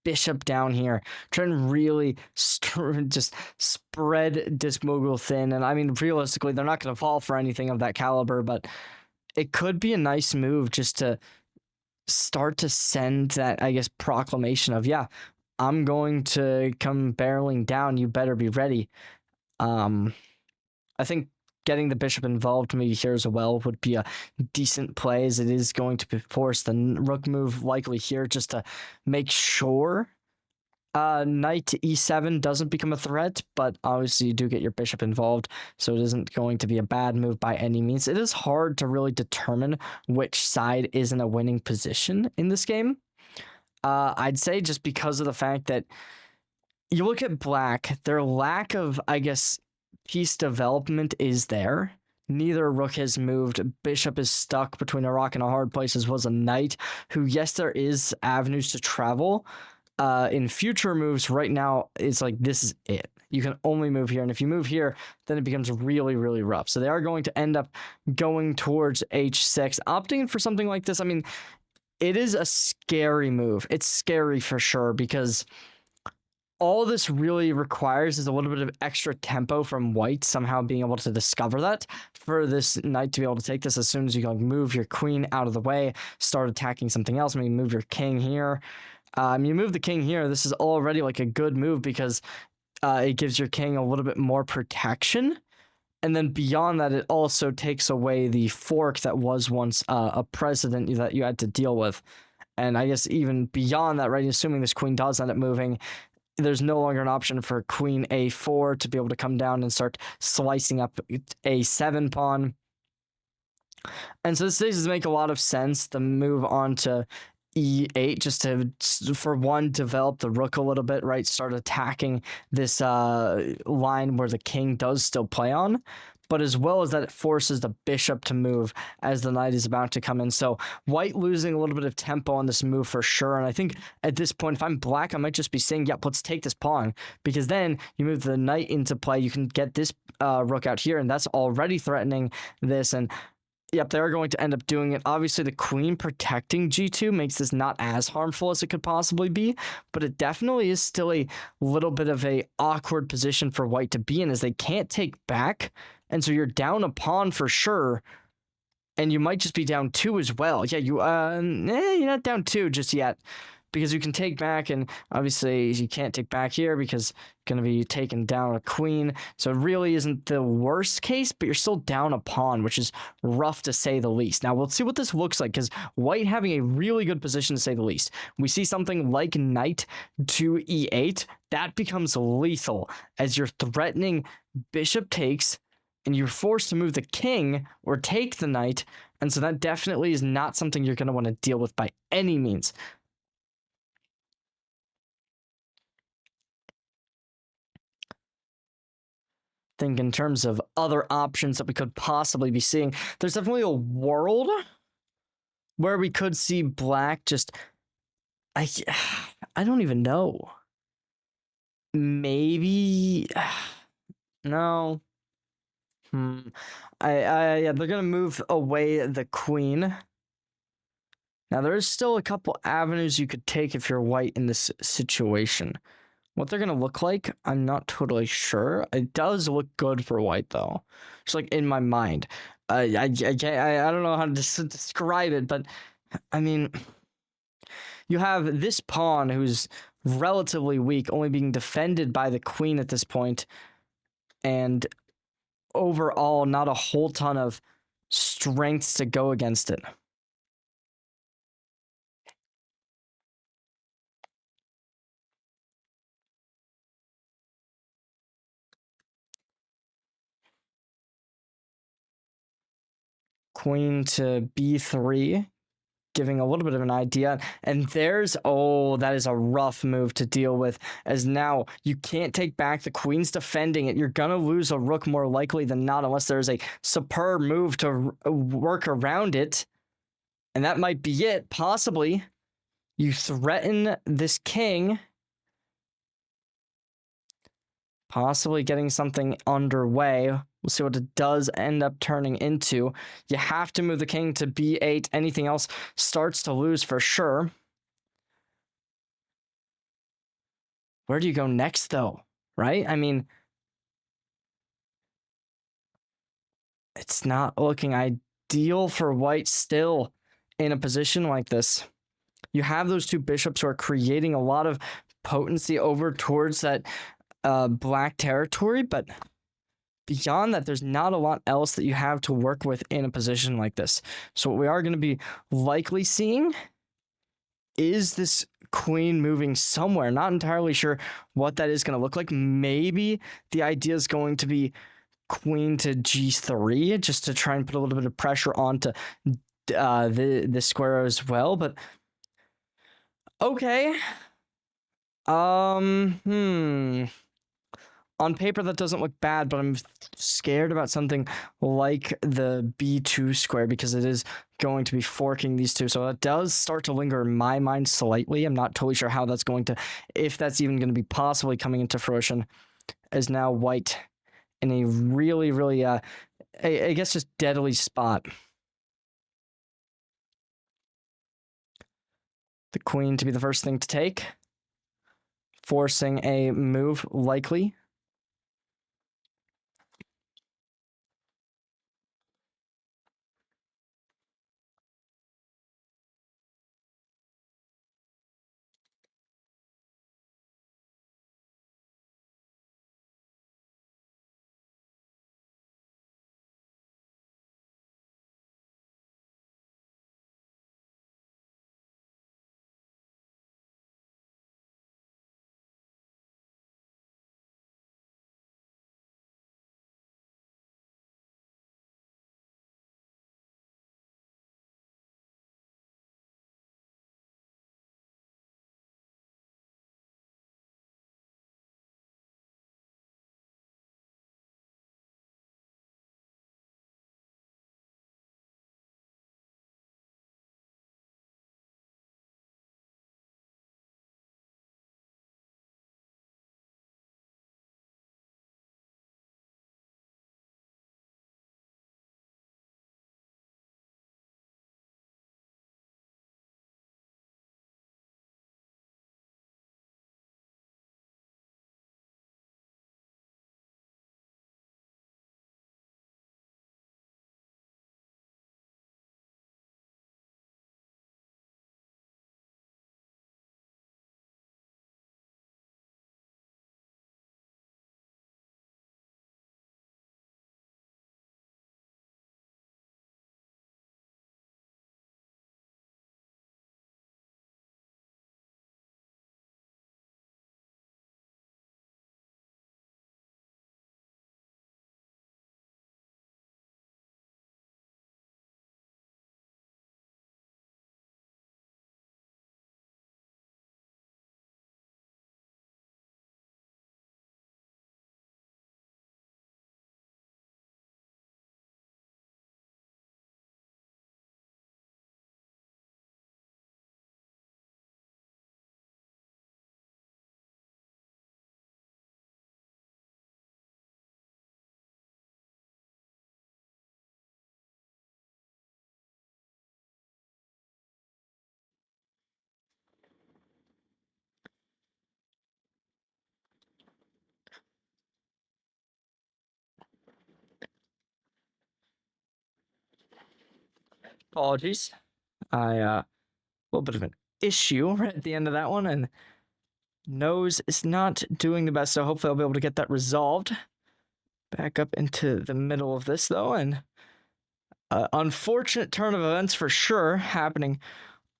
bishop down here, try and really just spread Disc Mogul thin. And I mean, realistically, they're not going to fall for anything of that caliber, but it could be a nice move just to start to send that, I guess, proclamation of, yeah, I'm going to come barreling down, you better be ready. I think getting the bishop involved maybe here as well would be a decent play, as it is going to force the rook move likely here just to make sure knight to e7 doesn't become a threat, but obviously you do get your bishop involved, so it isn't going to be a bad move by any means. It is hard to really determine which side is in a winning position in this game. I'd say just because of the fact that you look at black, their lack of, I guess, piece development is there. Neither rook has moved. Bishop is stuck between a rock and a hard place, as was a knight, who, yes, there is avenues to travel. In future moves, right now, it's like, this is it. You can only move here, and if you move here, then it becomes really, really rough. So they are going to end up going towards h6, opting for something like this. I mean, it is a scary move. It's scary for sure, because all this really requires is a little bit of extra tempo from white, somehow being able to discover that, for this knight to be able to take this as soon as you can move your queen out of the way, start attacking something else. Maybe move your king here. You move the king here. This is already like a good move, because it gives your king a little bit more protection. And then beyond that, it also takes away the fork that was once a precedent that you had to deal with. And I guess even beyond that, right, assuming this queen does end up moving, there's no longer an option for queen a4 to be able to come down and start slicing up a7 pawn. And so this does make a lot of sense to move on to e8 just to, for one, develop the rook a little bit, right? Start attacking this line where the king does still play on, but as well as that it forces the bishop to move as the knight is about to come in. So white losing a little bit of tempo on this move for sure. And I think at this point, if I'm black, I might just be saying, yep, let's take this pawn, because then you move the knight into play. You can get this rook out here, and that's already threatening this. And yep, they're going to end up doing it. Obviously, the queen protecting g2 makes this not as harmful as it could possibly be, but it definitely is still a little bit of a awkward position for white to be in, as they can't take back, and so you're down a pawn for sure, and you might just be down 2 as well. Yeah, you're not down 2 just yet, because you can take back, and obviously you can't take back here because you're going to be taking down a queen. So it really isn't the worst case, but you're still down a pawn, which is rough to say the least. Now we'll see what this looks like, because white having a really good position to say the least. We see something like knight to e8. That becomes lethal, as you're threatening bishop takes, and you're forced to move the king or take the knight. And so that definitely is not something you're going to want to deal with by any means. Think in terms of other options that we could possibly be seeing, there's definitely a world where we could see black just, I don't even know. Maybe, no. Yeah, they're gonna move away the queen. Now there's still a couple avenues you could take if you're white in this situation. What they're gonna look like, I'm not totally sure. It does look good for white though, just like in my mind. I don't know how to describe it, but I mean, you have this pawn who's relatively weak, only being defended by the queen at this point, and overall not a whole ton of strengths to go against it. Queen to b3, giving a little bit of an idea. And there's, oh, that is a rough move to deal with, as now you can't take back. The queen's defending it. You're going to lose a rook more likely than not, unless there's a superb move to work around it. And that might be it, possibly. You threaten this king, possibly getting something underway. We'll see what it does end up turning into. You have to move the king to b8. Anything else starts to lose for sure. Where do you go next, though? Right? I mean, it's not looking ideal for white still in a position like this. You have those two bishops who are creating a lot of potency over towards that black territory, but beyond that, there's not a lot else that you have to work with in a position like this. So what we are going to be likely seeing is this queen moving somewhere. Not entirely sure what that is going to look like. Maybe the idea is going to be queen to g3, just to try and put a little bit of pressure onto the square as well. But okay. On paper, that doesn't look bad, but I'm scared about something like the b2 square, because it is going to be forking these two. So that does start to linger in my mind slightly. I'm not totally sure how that's going to, if that's even going to be possibly coming into fruition, as now white in a really, really, I guess just deadly spot. The queen to be the first thing to take, forcing a move likely. Apologies. A little bit of an issue right at the end of that one, and nose is not doing the best, so hopefully I'll be able to get that resolved. Back up into the middle of this, though, and unfortunate turn of events for sure happening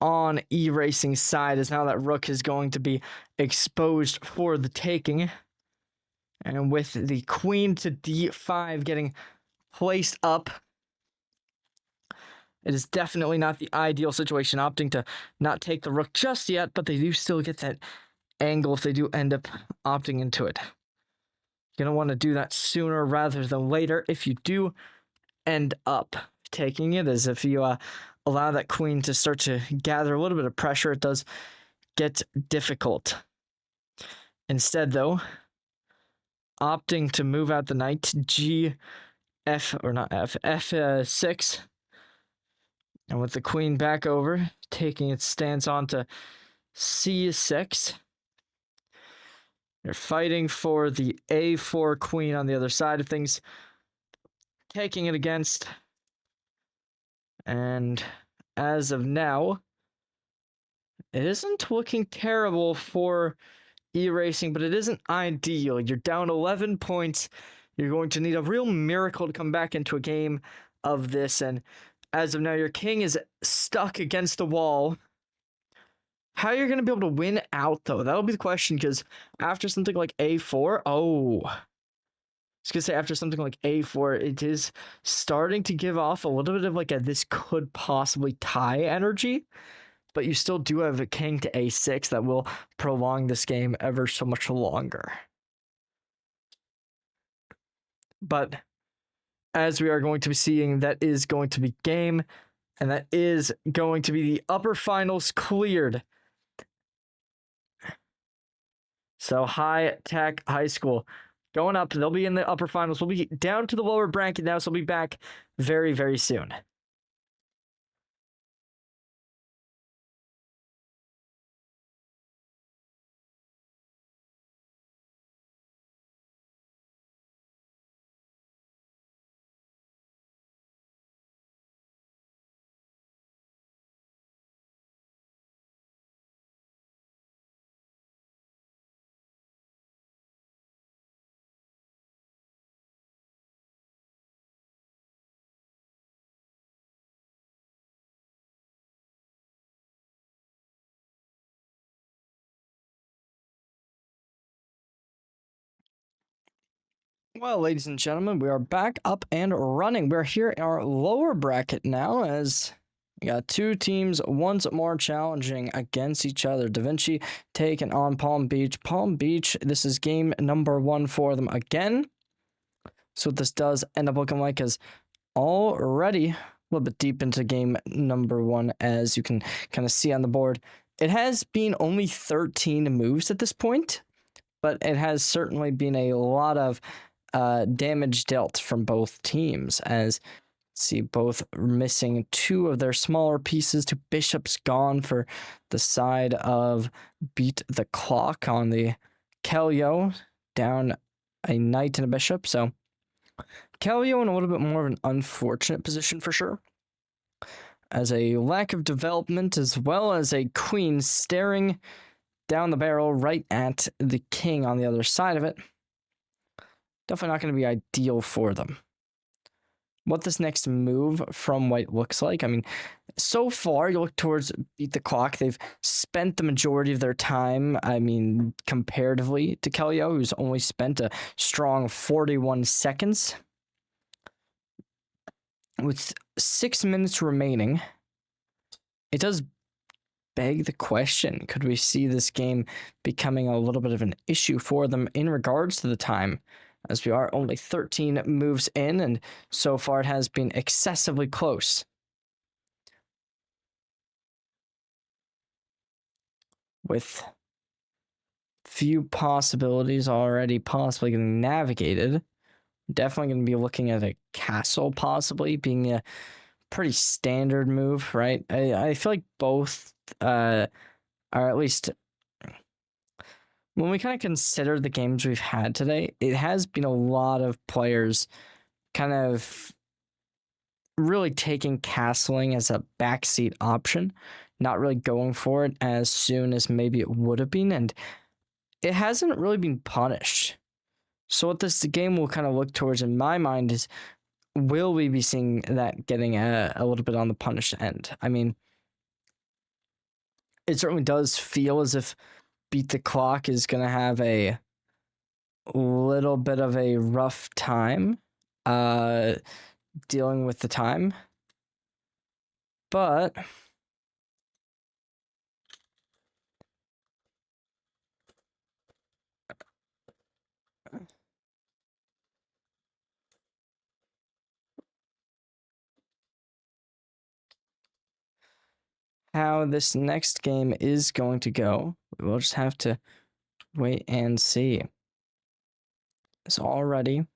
on E-Racing's side, as now that rook is going to be exposed for the taking. And with the queen to d5 getting placed up, it is definitely not the ideal situation, opting to not take the rook just yet, but they do still get that angle if they do end up opting into it. You're going to want to do that sooner rather than later if you do end up taking it, as if you allow that queen to start to gather a little bit of pressure, it does get difficult. Instead, though, opting to move out the knight to F6, and with the queen back over, taking its stance onto C6. They're fighting for the A4 queen on the other side of things, taking it against. And as of now, it isn't looking terrible for E-Racing, but it isn't ideal. You're down 11 points. You're going to need a real miracle to come back into a game of this. And as of now, your king is stuck against the wall. How are you going to be able to win out, though? That'll be the question, because after something like A4, I was going to say after something like A4, it is starting to give off a little bit of like a this could possibly tie energy, but you still do have a king to A6 that will prolong this game ever so much longer. But as we are going to be seeing, that is going to be game, and that is going to be the upper finals cleared. So High Tech High School going up. They'll be in the upper finals. We'll be down to the lower bracket now, so we'll be back very, very soon. Well, ladies and gentlemen, we are back up and running. We're here in our lower bracket now, as we got two teams once more challenging against each other. Da Vinci taking on Palm Beach. Palm Beach, this is game number 1 for them again. So what this does end up looking like is already a little bit deep into game number 1, as you can kind of see on the board. It has been only 13 moves at this point, but it has certainly been a lot of damage dealt from both teams, as see both missing 2 of their smaller pieces. 2 bishops gone for the side of Beat the Clock on the Kellyo, down a knight and a bishop. So Kellyo in a little bit more of an unfortunate position for sure, as a lack of development as well as a queen staring down the barrel right at the king on the other side of it. Definitely not going to be ideal for them. What this next move from white looks like, I mean, so far you look towards Beat the Clock. They've spent the majority of their time, I mean, comparatively to Kellyo, who's only spent a strong 41 seconds. With 6 minutes remaining, it does beg the question, could we see this game becoming a little bit of an issue for them in regards to the time, as we are only 13 moves in, and so far it has been excessively close. With few possibilities already possibly getting navigated, definitely going to be looking at a castle possibly being a pretty standard move, right? I feel like both are, at least when we kind of consider the games we've had today, it has been a lot of players kind of really taking castling as a backseat option, not really going for it as soon as maybe it would have been, and it hasn't really been punished. So what this game will kind of look towards in my mind is, will we be seeing that getting a little bit on the punished end? I mean, it certainly does feel as if Beat the Clock is going to have a little bit of a rough time dealing with the time. But how this next game is going to go, we'll just have to wait and see. So already,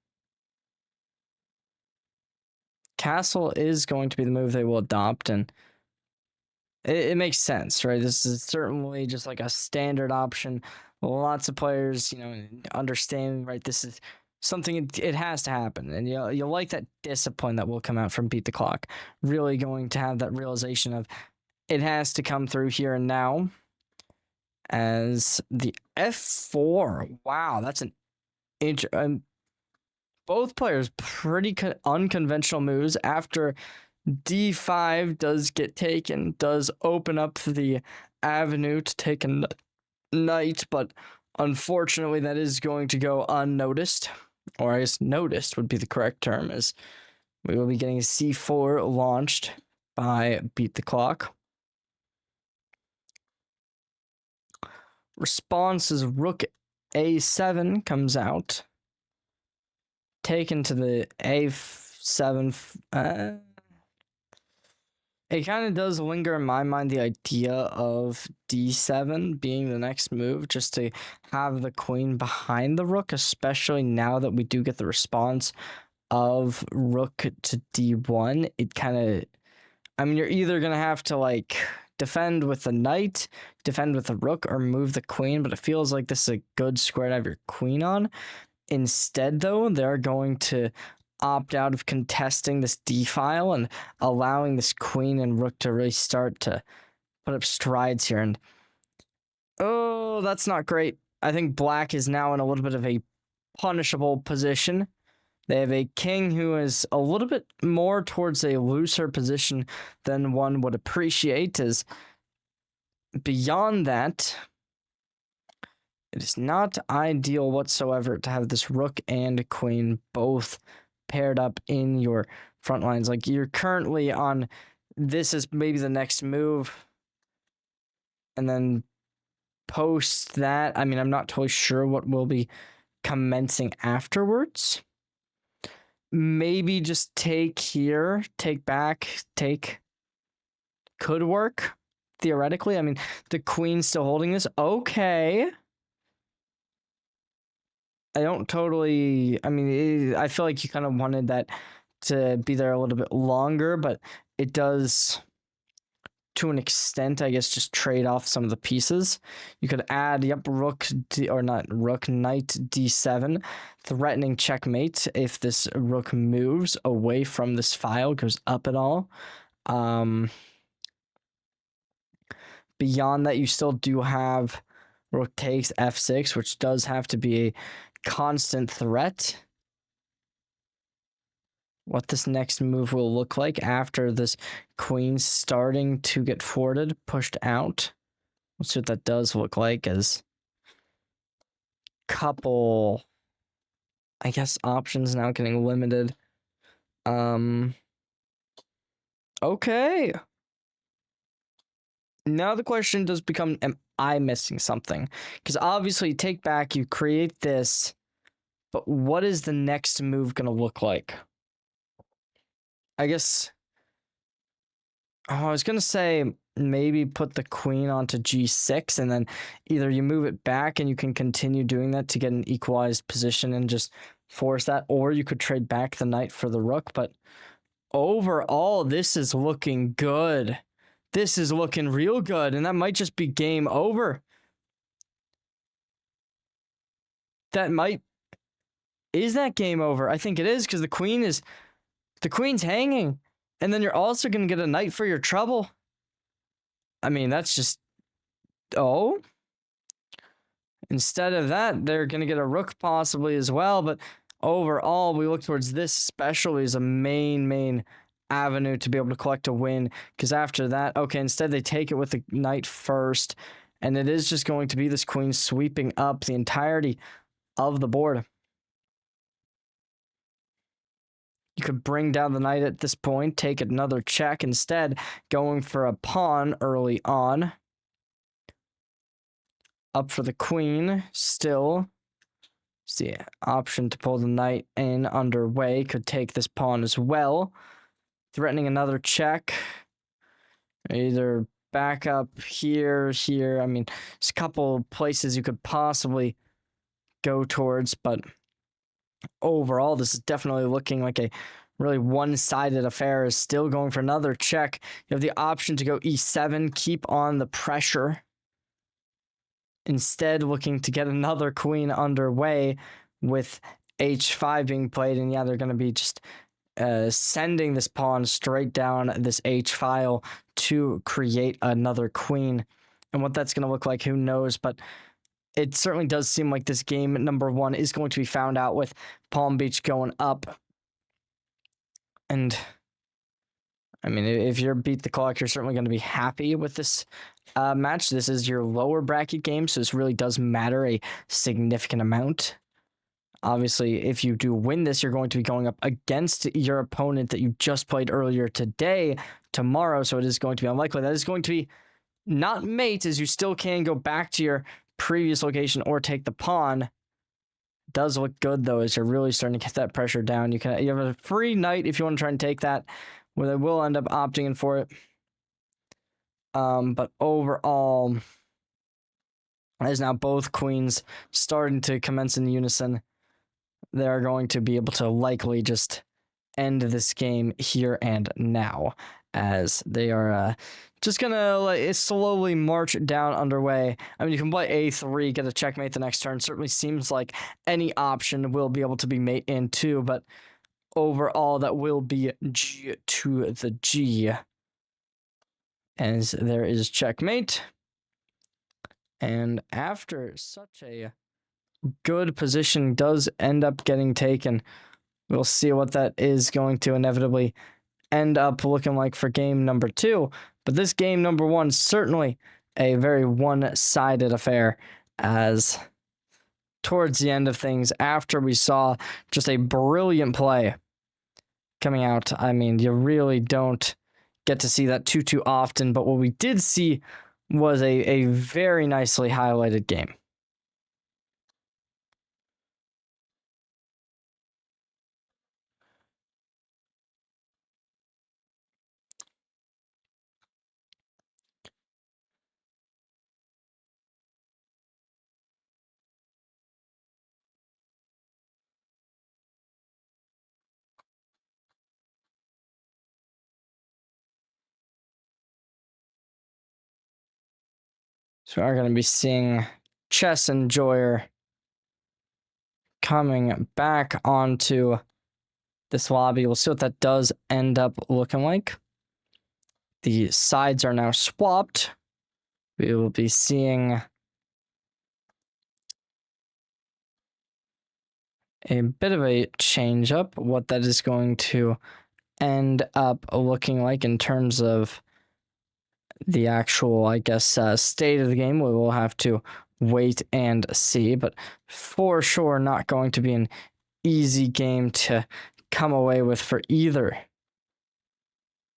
castle is going to be the move they will adopt, and it makes sense, right? This is certainly just like a standard option. Lots of players, understand, right? This is something, it has to happen, and you'll like that discipline that will come out from Beat the Clock. Really going to have that realization of it has to come through here and now. As the F4, wow, that's an both players pretty unconventional moves. After D5 does get taken, does open up the avenue to take a knight, but unfortunately that is going to go unnoticed, or I guess noticed would be the correct term, as we will be getting a C4 launched by Beat the Clock. Response is Rook A7 comes out, taken to the A7. It kind of does linger in my mind the idea of D7 being the next move, just to have the queen behind the rook, especially now that we do get the response of rook to D1. It kind of, I mean, you're either going to have to like defend with the knight, defend with the rook, or move the queen, but it feels like this is a good square to have your queen on. Instead, though, they're going to opt out of contesting this d-file and allowing this queen and rook to really start to put up strides here. And oh, that's not great. I think black is now in a little bit of a punishable position. They have a king who is a little bit more towards a looser position than one would appreciate. As beyond that, it is not ideal whatsoever to have this rook and queen both paired up in your front lines. Like, you're currently on, this is maybe the next move, and then post that, I mean, I'm not totally sure what will be commencing afterwards. Maybe just take here, take back, take could work theoretically. I mean, the queen's still holding this. Okay. I don't totally, I mean, I feel like you kind of wanted that to be there a little bit longer, but it does, to an extent, I guess, just trade off some of the pieces. You could add, rook, or not rook, knight d7, threatening checkmate if this rook moves away from this file, goes up at all. Beyond that, you still do have rook takes f6, which does have to be a constant threat. What this next move will look like after this queen starting to get forwarded, pushed out. Let's see what that does look like, as couple, I guess, options now getting limited. Okay. Now the question does become, am I missing something? Because obviously, take back, you create this, but what is the next move going to look like? I guess, I was going to say maybe put the queen onto g6, and then either you move it back and you can continue doing that to get an equalized position and just force that, or you could trade back the knight for the rook. But overall, this is looking good. This is looking real good, and that might just be game over. Is that game over? I think it is, because the queen's hanging. And then you're also going to get a knight for your trouble. I mean, that's just... Oh? Instead of that, they're going to get a rook possibly as well. But overall, we look towards this especially as a main avenue to be able to collect a win. Because after that, okay, instead they take it with the knight first. And it is just going to be this queen sweeping up the entirety of the board. You could bring down the knight at this point, take another check instead, going for a pawn early on. Up for the queen, still. It's the option to pull the knight in underway. Could take this pawn as well. Threatening another check. Either back up here. I mean, there's a couple places you could possibly go towards, but overall, this is definitely looking like a really one-sided affair. Is still going for another check. You have the option to go e7, keep on the pressure. Instead, looking to get another queen underway with h5 being played. And yeah, they're going to be just sending this pawn straight down this h file to create another queen. And what that's going to look like, who knows? But it certainly does seem like this game number one is going to be found out with Palm Beach going up. And I mean, if you're Beat the Clock, you're certainly going to be happy with this match. This is your lower bracket game, so this really does matter a significant amount. Obviously, if you do win this, you're going to be going up against your opponent that you just played earlier today, tomorrow, so it is going to be unlikely. That is going to be not mate, as you still can go back to your previous location or take the pawn. Does look good, though, as you're really starting to get that pressure down. You have a free knight if you want to try and take that, where they will end up opting in for it. But overall, as now both queens starting to commence in unison, they're going to be able to likely just end this game here and now, as they are just gonna slowly march down underway. I mean, you can play a3, get a checkmate the next turn. Certainly seems like any option will be able to be mate in too, but overall that will be g to the g, as there is checkmate. And after such a good position does end up getting taken, we'll see what that is going to inevitably end up looking like for game number two. But this game number one, certainly a very one-sided affair, as towards the end of things, after we saw just a brilliant play coming out, I mean, you really don't get to see that too often, but what we did see was a very nicely highlighted game. So we are going to be seeing Chess Enjoyer coming back onto this lobby. We'll see what that does end up looking like. The sides are now swapped. We will be seeing a bit of a change up, what that is going to end up looking like in terms of the actual, I guess, state of the game. We will have to wait and see, but for sure not going to be an easy game to come away with for either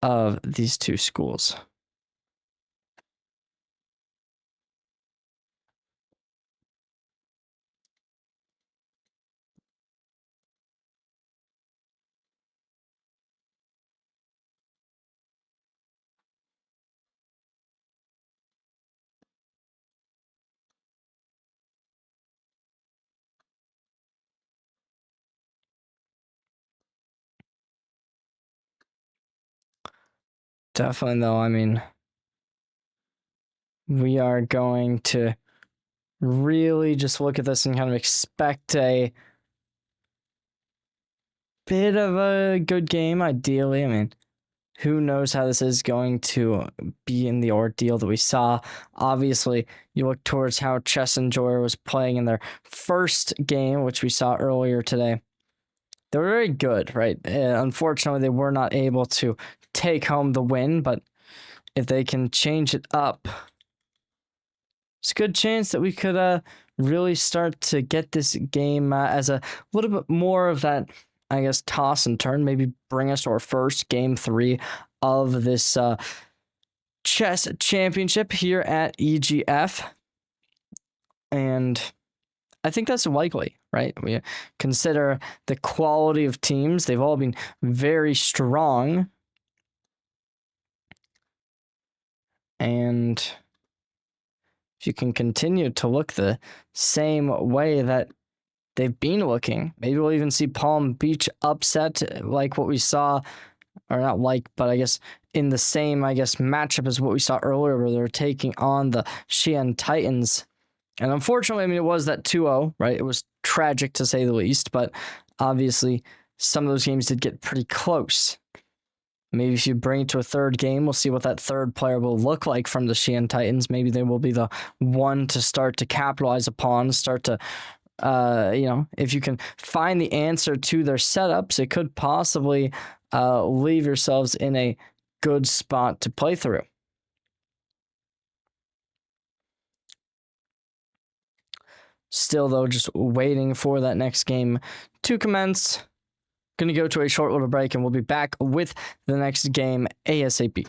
of these two schools. Definitely, though, I mean, we are going to really just look at this and kind of expect a bit of a good game, ideally. I mean, who knows how this is going to be in the ordeal that we saw. Obviously, you look towards how Chess and Joyer was playing in their first game, which we saw earlier today. They were very good, right? Unfortunately, they were not able to take home the win, but if they can change it up, it's a good chance that we could really start to get this game as a little bit more of that, I guess, toss and turn, maybe bring us to our first game 3 of this chess championship here at EGF. And I think that's likely, right? We consider the quality of teams. They've all been very strong. And if you can continue to look the same way that they've been looking, maybe we'll even see Palm Beach upset like what we saw, or not like, but I guess in the same, matchup as what we saw earlier where they were taking on the Sheehan Titans. And unfortunately, I mean, it was that 2-0, right? It was tragic to say the least, but obviously some of those games did get pretty close. Maybe if you bring it to a third game, we'll see what that third player will look like from the Sheehan Titans. Maybe they will be the one to start to capitalize upon, start to, if you can find the answer to their setups, it could possibly leave yourselves in a good spot to play through. Still, though, just waiting for that next game to commence. Going to go to a short little break, and we'll be back with the next game ASAP.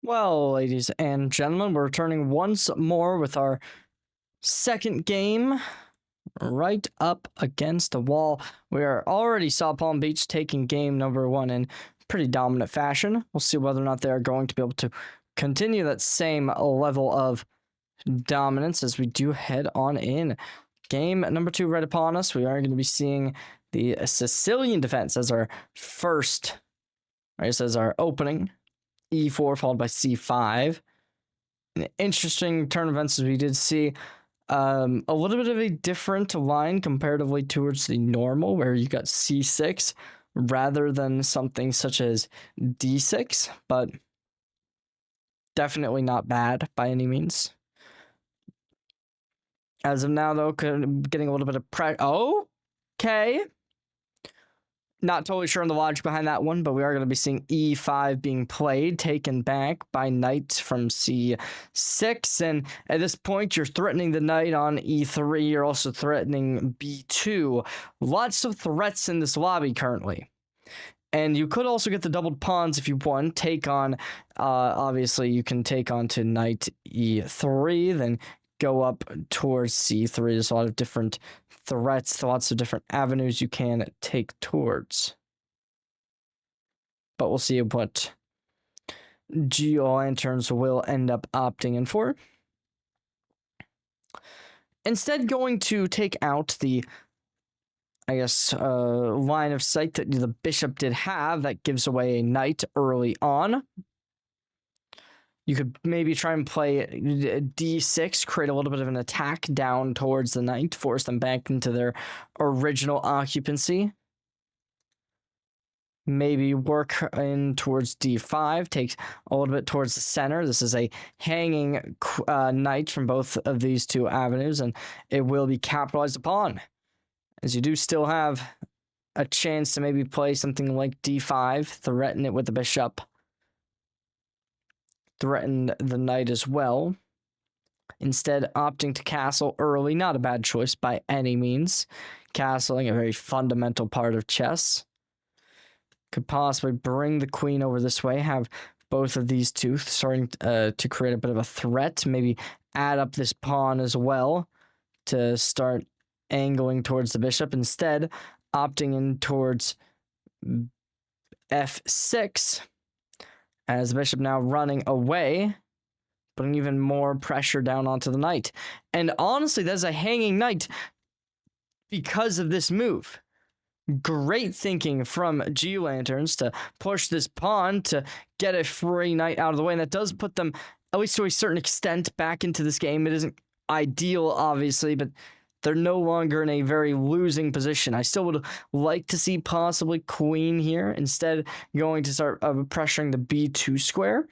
Well, ladies and gentlemen, we're returning once more with our second game right up against the wall. We are already saw Palm Beach taking game number 1 in pretty dominant fashion. We'll see whether or not they are going to be able to continue that same level of dominance as we do head on in. Game number 2 right upon us. We are going to be seeing the Sicilian defense as our first, I guess as our opening. E4 followed by C5. An interesting turn of events as we did see a little bit of a different line comparatively towards the normal, where you got C6 rather than something such as D6, but definitely not bad by any means. As of now, though, getting a little bit of pressure. Okay. Not totally sure on the logic behind that one, but we are going to be seeing E5 being played, taken back by knight from C6. And at this point, you're threatening the knight on E3. You're also threatening B2. Lots of threats in this lobby currently. And you could also get the doubled pawns if you want. Take on, obviously, you can take on to knight E3, then go up towards C3. There's a lot of different threats, lots of different avenues you can take towards. But we'll see what Geolanterns will end up opting in for. Instead, going to take out the, I guess, line of sight that the bishop did have that gives away a knight early on. You could maybe try and play D6, create a little bit of an attack down towards the knight, force them back into their original occupancy. Maybe work in towards D5, takes a little bit towards the center. This is a hanging knight from both of these two avenues, and it will be capitalized upon, as you do still have a chance to maybe play something like D5, threaten it with the bishop. Threaten the knight as well. Instead, opting to castle early, not a bad choice by any means. Castling, a very fundamental part of chess. Could possibly bring the queen over this way, have both of these two starting to create a bit of a threat. Maybe add up this pawn as well to start angling towards the bishop. Instead, opting in towards F6. As the bishop now running away, putting even more pressure down onto the knight. And honestly, that's a hanging knight because of this move. Great thinking from Geolanterns to push this pawn to get a free knight out of the way. And that does put them, at least to a certain extent, back into this game. It isn't ideal, obviously, but they're no longer in a very losing position. I still would like to see possibly queen here, instead going to start pressuring the B2 square.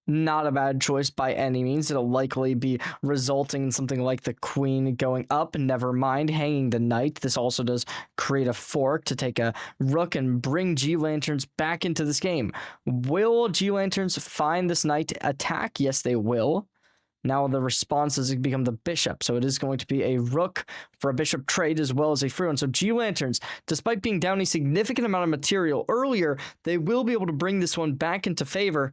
Not a bad choice by any means. It'll likely be resulting in something like the queen going up. Never mind hanging the knight. This also does create a fork to take a rook and bring Geolanterns back into this game. Will Geolanterns find this knight attack? Yes, they will. Now the response has become the bishop, so it is going to be a rook for a bishop trade as well as a free one. So Geolanterns, despite being down a significant amount of material earlier, they will be able to bring this one back into favor.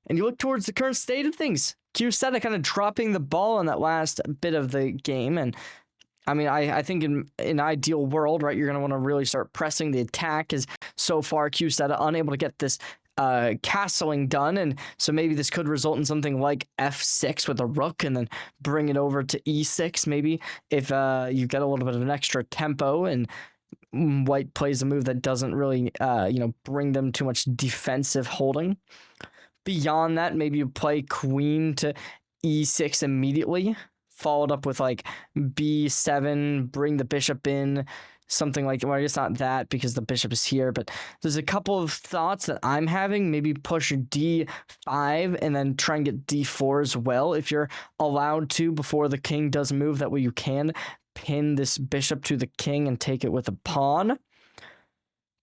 And you look towards the current state of things. Q-Seta kind of dropping the ball on that last bit of the game. And I mean, I think in an ideal world, right, you're going to want to really start pressing the attack, as so far Q-Seta unable to get this castling done, and so maybe this could result in something like F6 with a rook and then bring it over to E6 maybe if you get a little bit of an extra tempo and white plays a move that doesn't really bring them too much defensive holding. Beyond that, maybe you play queen to E6 immediately, followed up with like B7, bring the bishop in, something like, well, I guess not that because the bishop is here, but there's a couple of thoughts that I'm having. Maybe push D5 and then try and get D4 as well if you're allowed to before the king does move. That way you can pin this bishop to the king and take it with a pawn.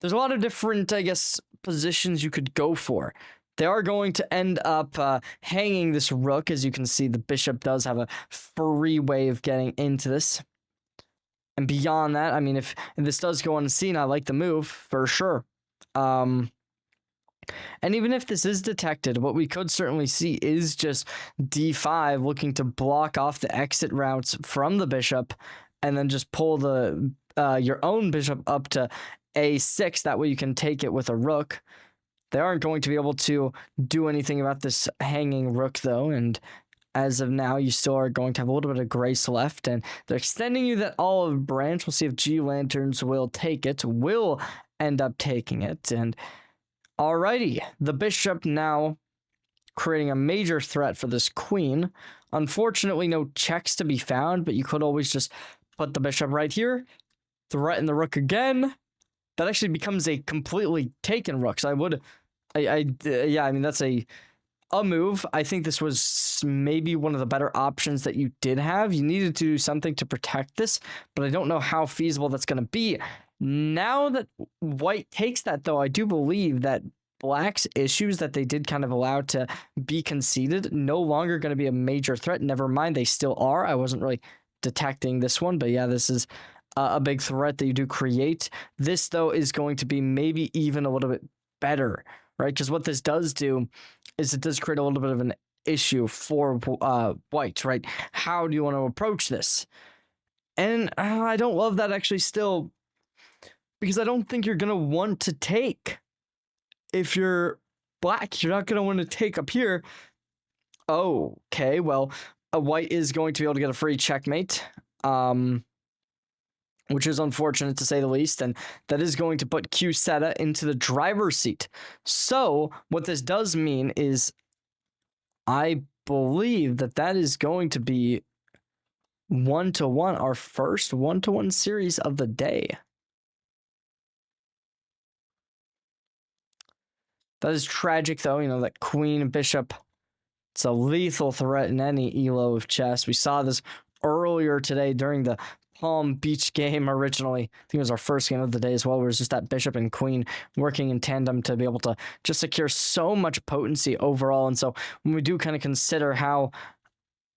There's a lot of different, I guess, positions you could go for. They are going to end up hanging this rook. As you can see, the bishop does have a free way of getting into this. And beyond that, I mean, if this does go unseen, I like the move for sure. And even if this is detected, what we could certainly see is just d5 looking to block off the exit routes from the bishop, and then just pull the your own bishop up to a6. That way you can take it with a rook. They aren't going to be able to do anything about this hanging rook, though, and as of now, you still are going to have a little bit of grace left, and they're extending you that olive branch. We'll see if G Lanterns will take it, will end up taking it, and alrighty, the bishop now creating a major threat for this queen. Unfortunately, no checks to be found, but you could always just put the bishop right here, threaten the rook again. That actually becomes a completely taken rook. So yeah, I mean, that's a move. I think this was maybe one of the better options that you did have. You needed to do something to protect this, but I don't know how feasible that's going to be. Now that white takes that, though, I do believe that black's issues that they did kind of allow to be conceded no longer going to be a major threat. Never mind, they still are. I wasn't really detecting this one, but yeah, this is a big threat that you do create. This, though, is going to be maybe even a little bit better, right? Because what this does do is it does create a little bit of an issue for white, right? How do you want to approach this? And I don't love that actually still, because I don't think you're going to want to take. If you're black, you're not going to want to take up here. Okay, well, a white is going to be able to get a free checkmate, which is unfortunate to say the least, and that is going to put Cusetta into the driver's seat. So what this does mean is I believe that that is going to be 1-1, our first 1-1 series of the day. That is tragic, though. You know, that queen, bishop, it's a lethal threat in any elo of chess. We saw this earlier today during the Palm Beach game originally. I think it was our first game of the day as well, where it was just that bishop and queen working in tandem to be able to just secure so much potency overall. And so when we do kind of consider how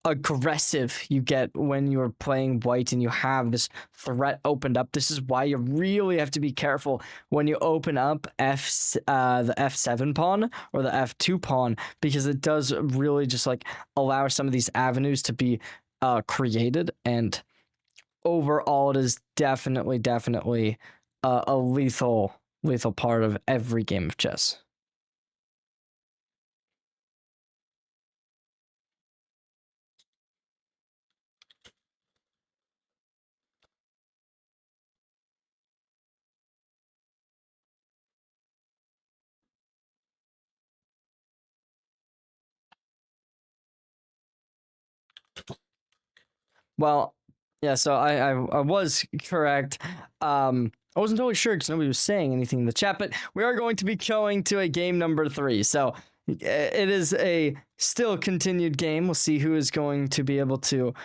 aggressive you get when you're playing white and you have this threat opened up, this is why you really have to be careful when you open up the f7 pawn or the f2 pawn, because it does really just like allow some of these avenues to be created. And overall, it is definitely a lethal part of every game of chess. Well, yeah, so I was correct. I wasn't totally sure because nobody was saying anything in the chat, but we are going to be going to a game number 3. So it is a still continued game. We'll see who is going to be able to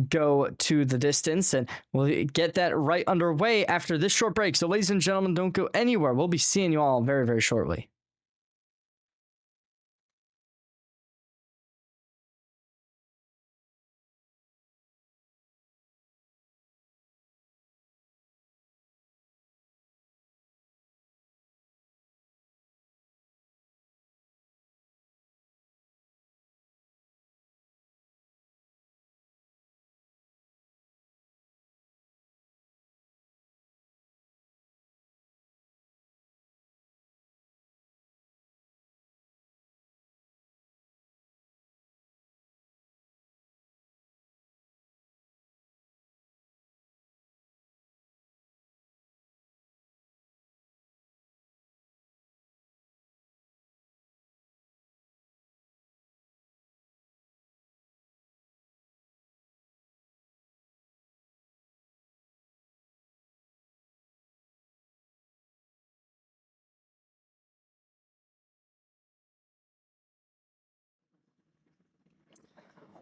go to the distance, and we'll get that right underway after this short break. So ladies and gentlemen, don't go anywhere. We'll be seeing you all very, very shortly.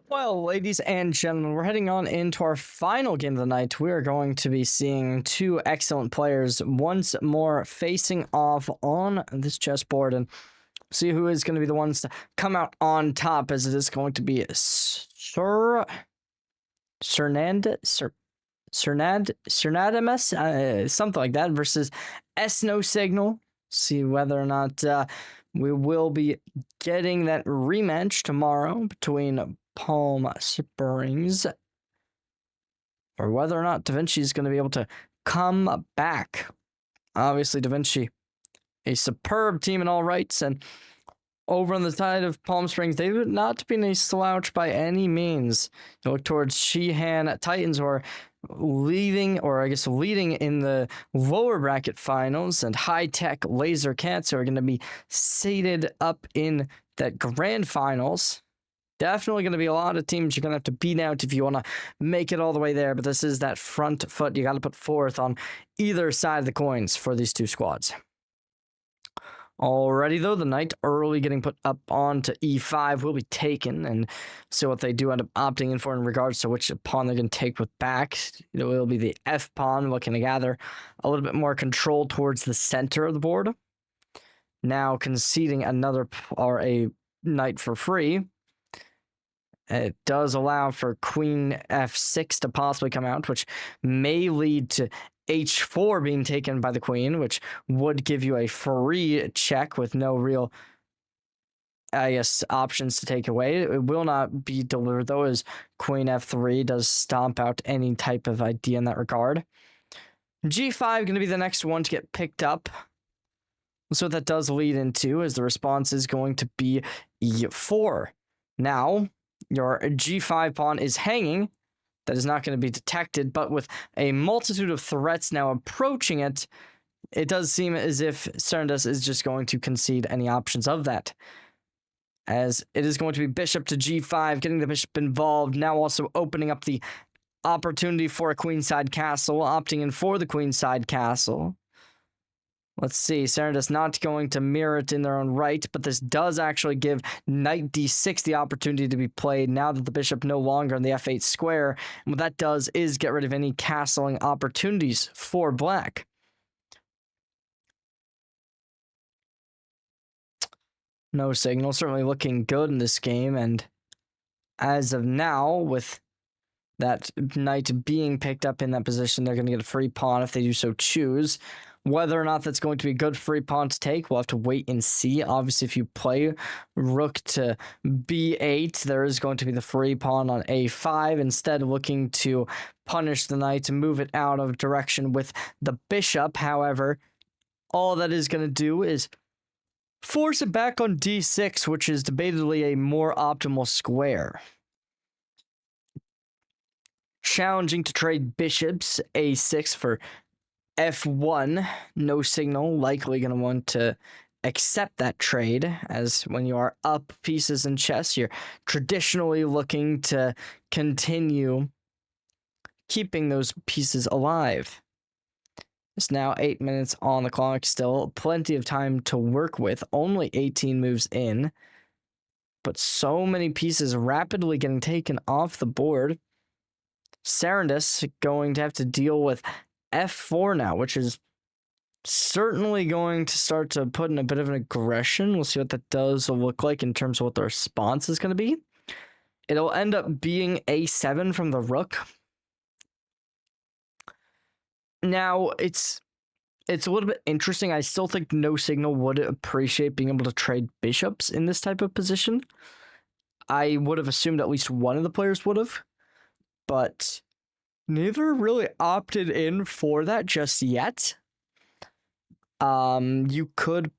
Well, ladies and gentlemen, we're heading on into our final game of the night. We are going to be seeing two excellent players once more facing off on this chessboard, and see who is going to be the ones to come out on top, as it is going to be Cernadamus, something like that, versus Esno Signal. See whether or not we will be getting that rematch tomorrow between Palm Springs, or whether or not Da Vinci is going to be able to come back. Obviously, Da Vinci, a superb team in all rights, and over on the side of Palm Springs, they would not be a slouch by any means. You look towards Sheehan Titans, or leading in the lower bracket finals, and High Tech Laser Cats, who are going to be seated up in that grand finals. Definitely going to be a lot of teams you're going to have to beat out if you want to make it all the way there, but this is that front foot you got to put forth on either side of the coins for these two squads. Already, though, the knight early getting put up onto e5 will be taken, and see what they do end up opting in for in regards to which pawn they're going to take with back. It will be the f pawn, looking to gather a little bit more control towards the center of the board. Now conceding a knight for free. It does allow for queen f6 to possibly come out, which may lead to h4 being taken by the queen, which would give you a free check with no real, options to take away. It will not be delivered, though, as queen f3 does stomp out any type of idea in that regard. g5 going to be the next one to get picked up. So what that does lead into is the response is going to be e4. Now, your g5 pawn is hanging. That is not going to be detected, but with a multitude of threats now approaching it, it does seem as if Serendes is just going to concede any options of that. As it is going to be bishop to g5, getting the bishop involved, now also opening up the opportunity for a queenside castle, opting in for the queenside castle. Let's see, Serendes not going to mirror it in their own right, but this does actually give knight d6 the opportunity to be played now that the bishop no longer in the f8 square. And what that does is get rid of any castling opportunities for black. No signal, certainly looking good in this game, and as of now, with that knight being picked up in that position, they're going to get a free pawn if they do so choose. Whether or not that's going to be a good free pawn to take, we'll have to wait and see. Obviously, if you play rook to b8, there is going to be the free pawn on a5. Instead, looking to punish the knight to move it out of direction with the bishop. However, all that is going to do is force it back on d6, which is debatably a more optimal square. Challenging to trade bishops, a6 for f1, no signal, likely going to want to accept that trade, as when you are up pieces in chess, you're traditionally looking to continue keeping those pieces alive. It's now 8 minutes on the clock, still plenty of time to work with, only 18 moves in, but so many pieces rapidly getting taken off the board. Serendes going to have to deal with f4 now, which is certainly going to start to put in a bit of an aggression. We'll see what that does look like in terms of what the response is going to be. It'll end up being a7 from the rook. Now, it's a little bit interesting. I still think no signal would appreciate being able to trade bishops in this type of position. I would have assumed at least one of the players would have, but neither really opted in for that just yet. You could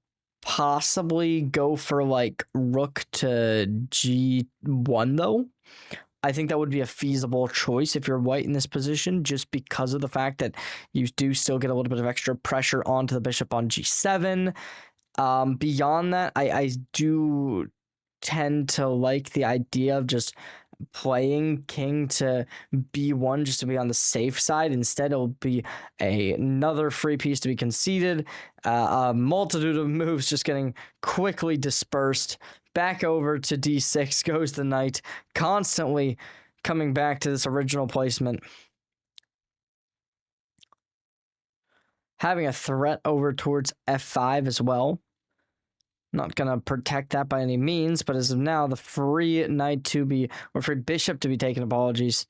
possibly go for like rook to g1 though. I think that would be a feasible choice if you're white in this position, just because of the fact that you do still get a little bit of extra pressure onto the bishop on g7. Beyond that, I do tend to like the idea of just playing king to b1 just to be on the safe side. Instead, it'll be another free piece to be conceded. A multitude of moves just getting quickly dispersed. Back over to d6 goes the knight, constantly coming back to this original placement. Having a threat over towards f5 as well. Not going to protect that by any means, but as of now, the free knight to be, or free bishop to be taken, apologies,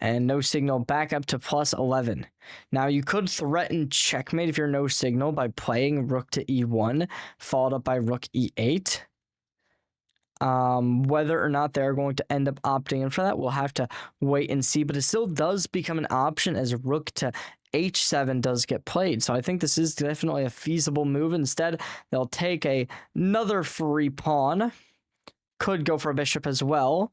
and no signal back up to plus 11. Now, you could threaten checkmate if you're no signal by playing rook to e1, followed up by rook e8. Whether or not they're going to end up opting in for that, we'll have to wait and see, but it still does become an option as rook to h7 does get played. So I think this is definitely a feasible move. Instead, they'll take another free pawn. Could go for a bishop as well.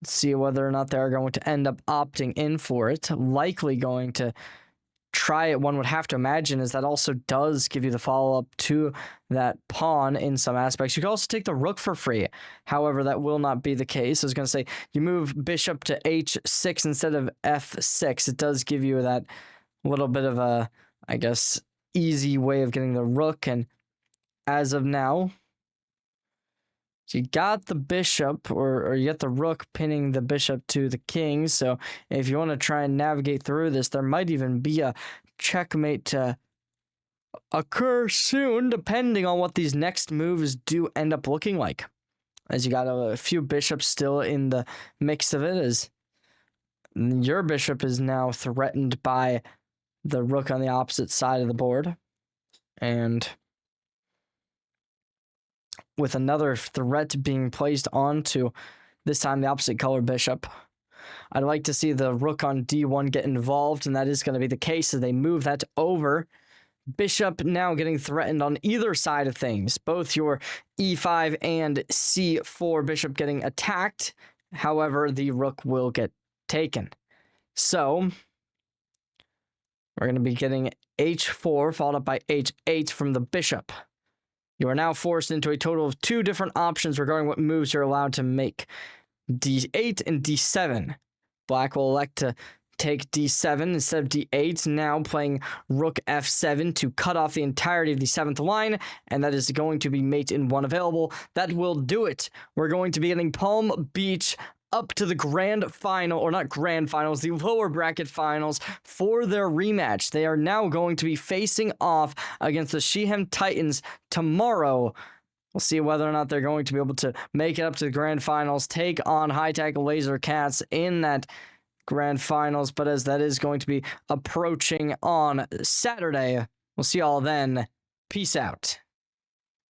Let's see whether or not they're going to end up opting in for it. Likely going to try it, one would have to imagine, as that also does give you the follow-up to that pawn in some aspects. You can also take the rook for free. However, that will not be the case. I was going to say, you move bishop to h6 instead of f6. It does give you that little bit of a, I guess, easy way of getting the rook. And as of now, so you got the bishop, or you get the rook pinning the bishop to the king. So if you want to try and navigate through this, there might even be a checkmate to occur soon, depending on what these next moves do end up looking like. As you got a few bishops still in the mix of it, as your bishop is now threatened by the rook on the opposite side of the board. And with another threat being placed onto, this time, the opposite color bishop. I'd like to see the rook on d1 get involved, and that is going to be the case as they move that over. Bishop now getting threatened on either side of things. Both your e5 and c4 bishop getting attacked. However, the rook will get taken. So we're going to be getting h4 followed up by h8 from the bishop. You are now forced into a total of 2 different options regarding what moves you're allowed to make. d8 and d7. Black will elect to take d7 instead of d8, now playing rook f7 to cut off the entirety of the 7th line, and that is going to be mate in 1 available. That will do it. We're going to be getting Palm Beach up to the grand final, or not grand finals, the lower bracket finals for their rematch. They are now going to be facing off against the Sheehan Titans tomorrow. We'll see whether or not they're going to be able to make it up to the grand finals, take on High Tech Laser Cats in that grand finals, but as that is going to be approaching on Saturday, we'll see y'all then. Peace out.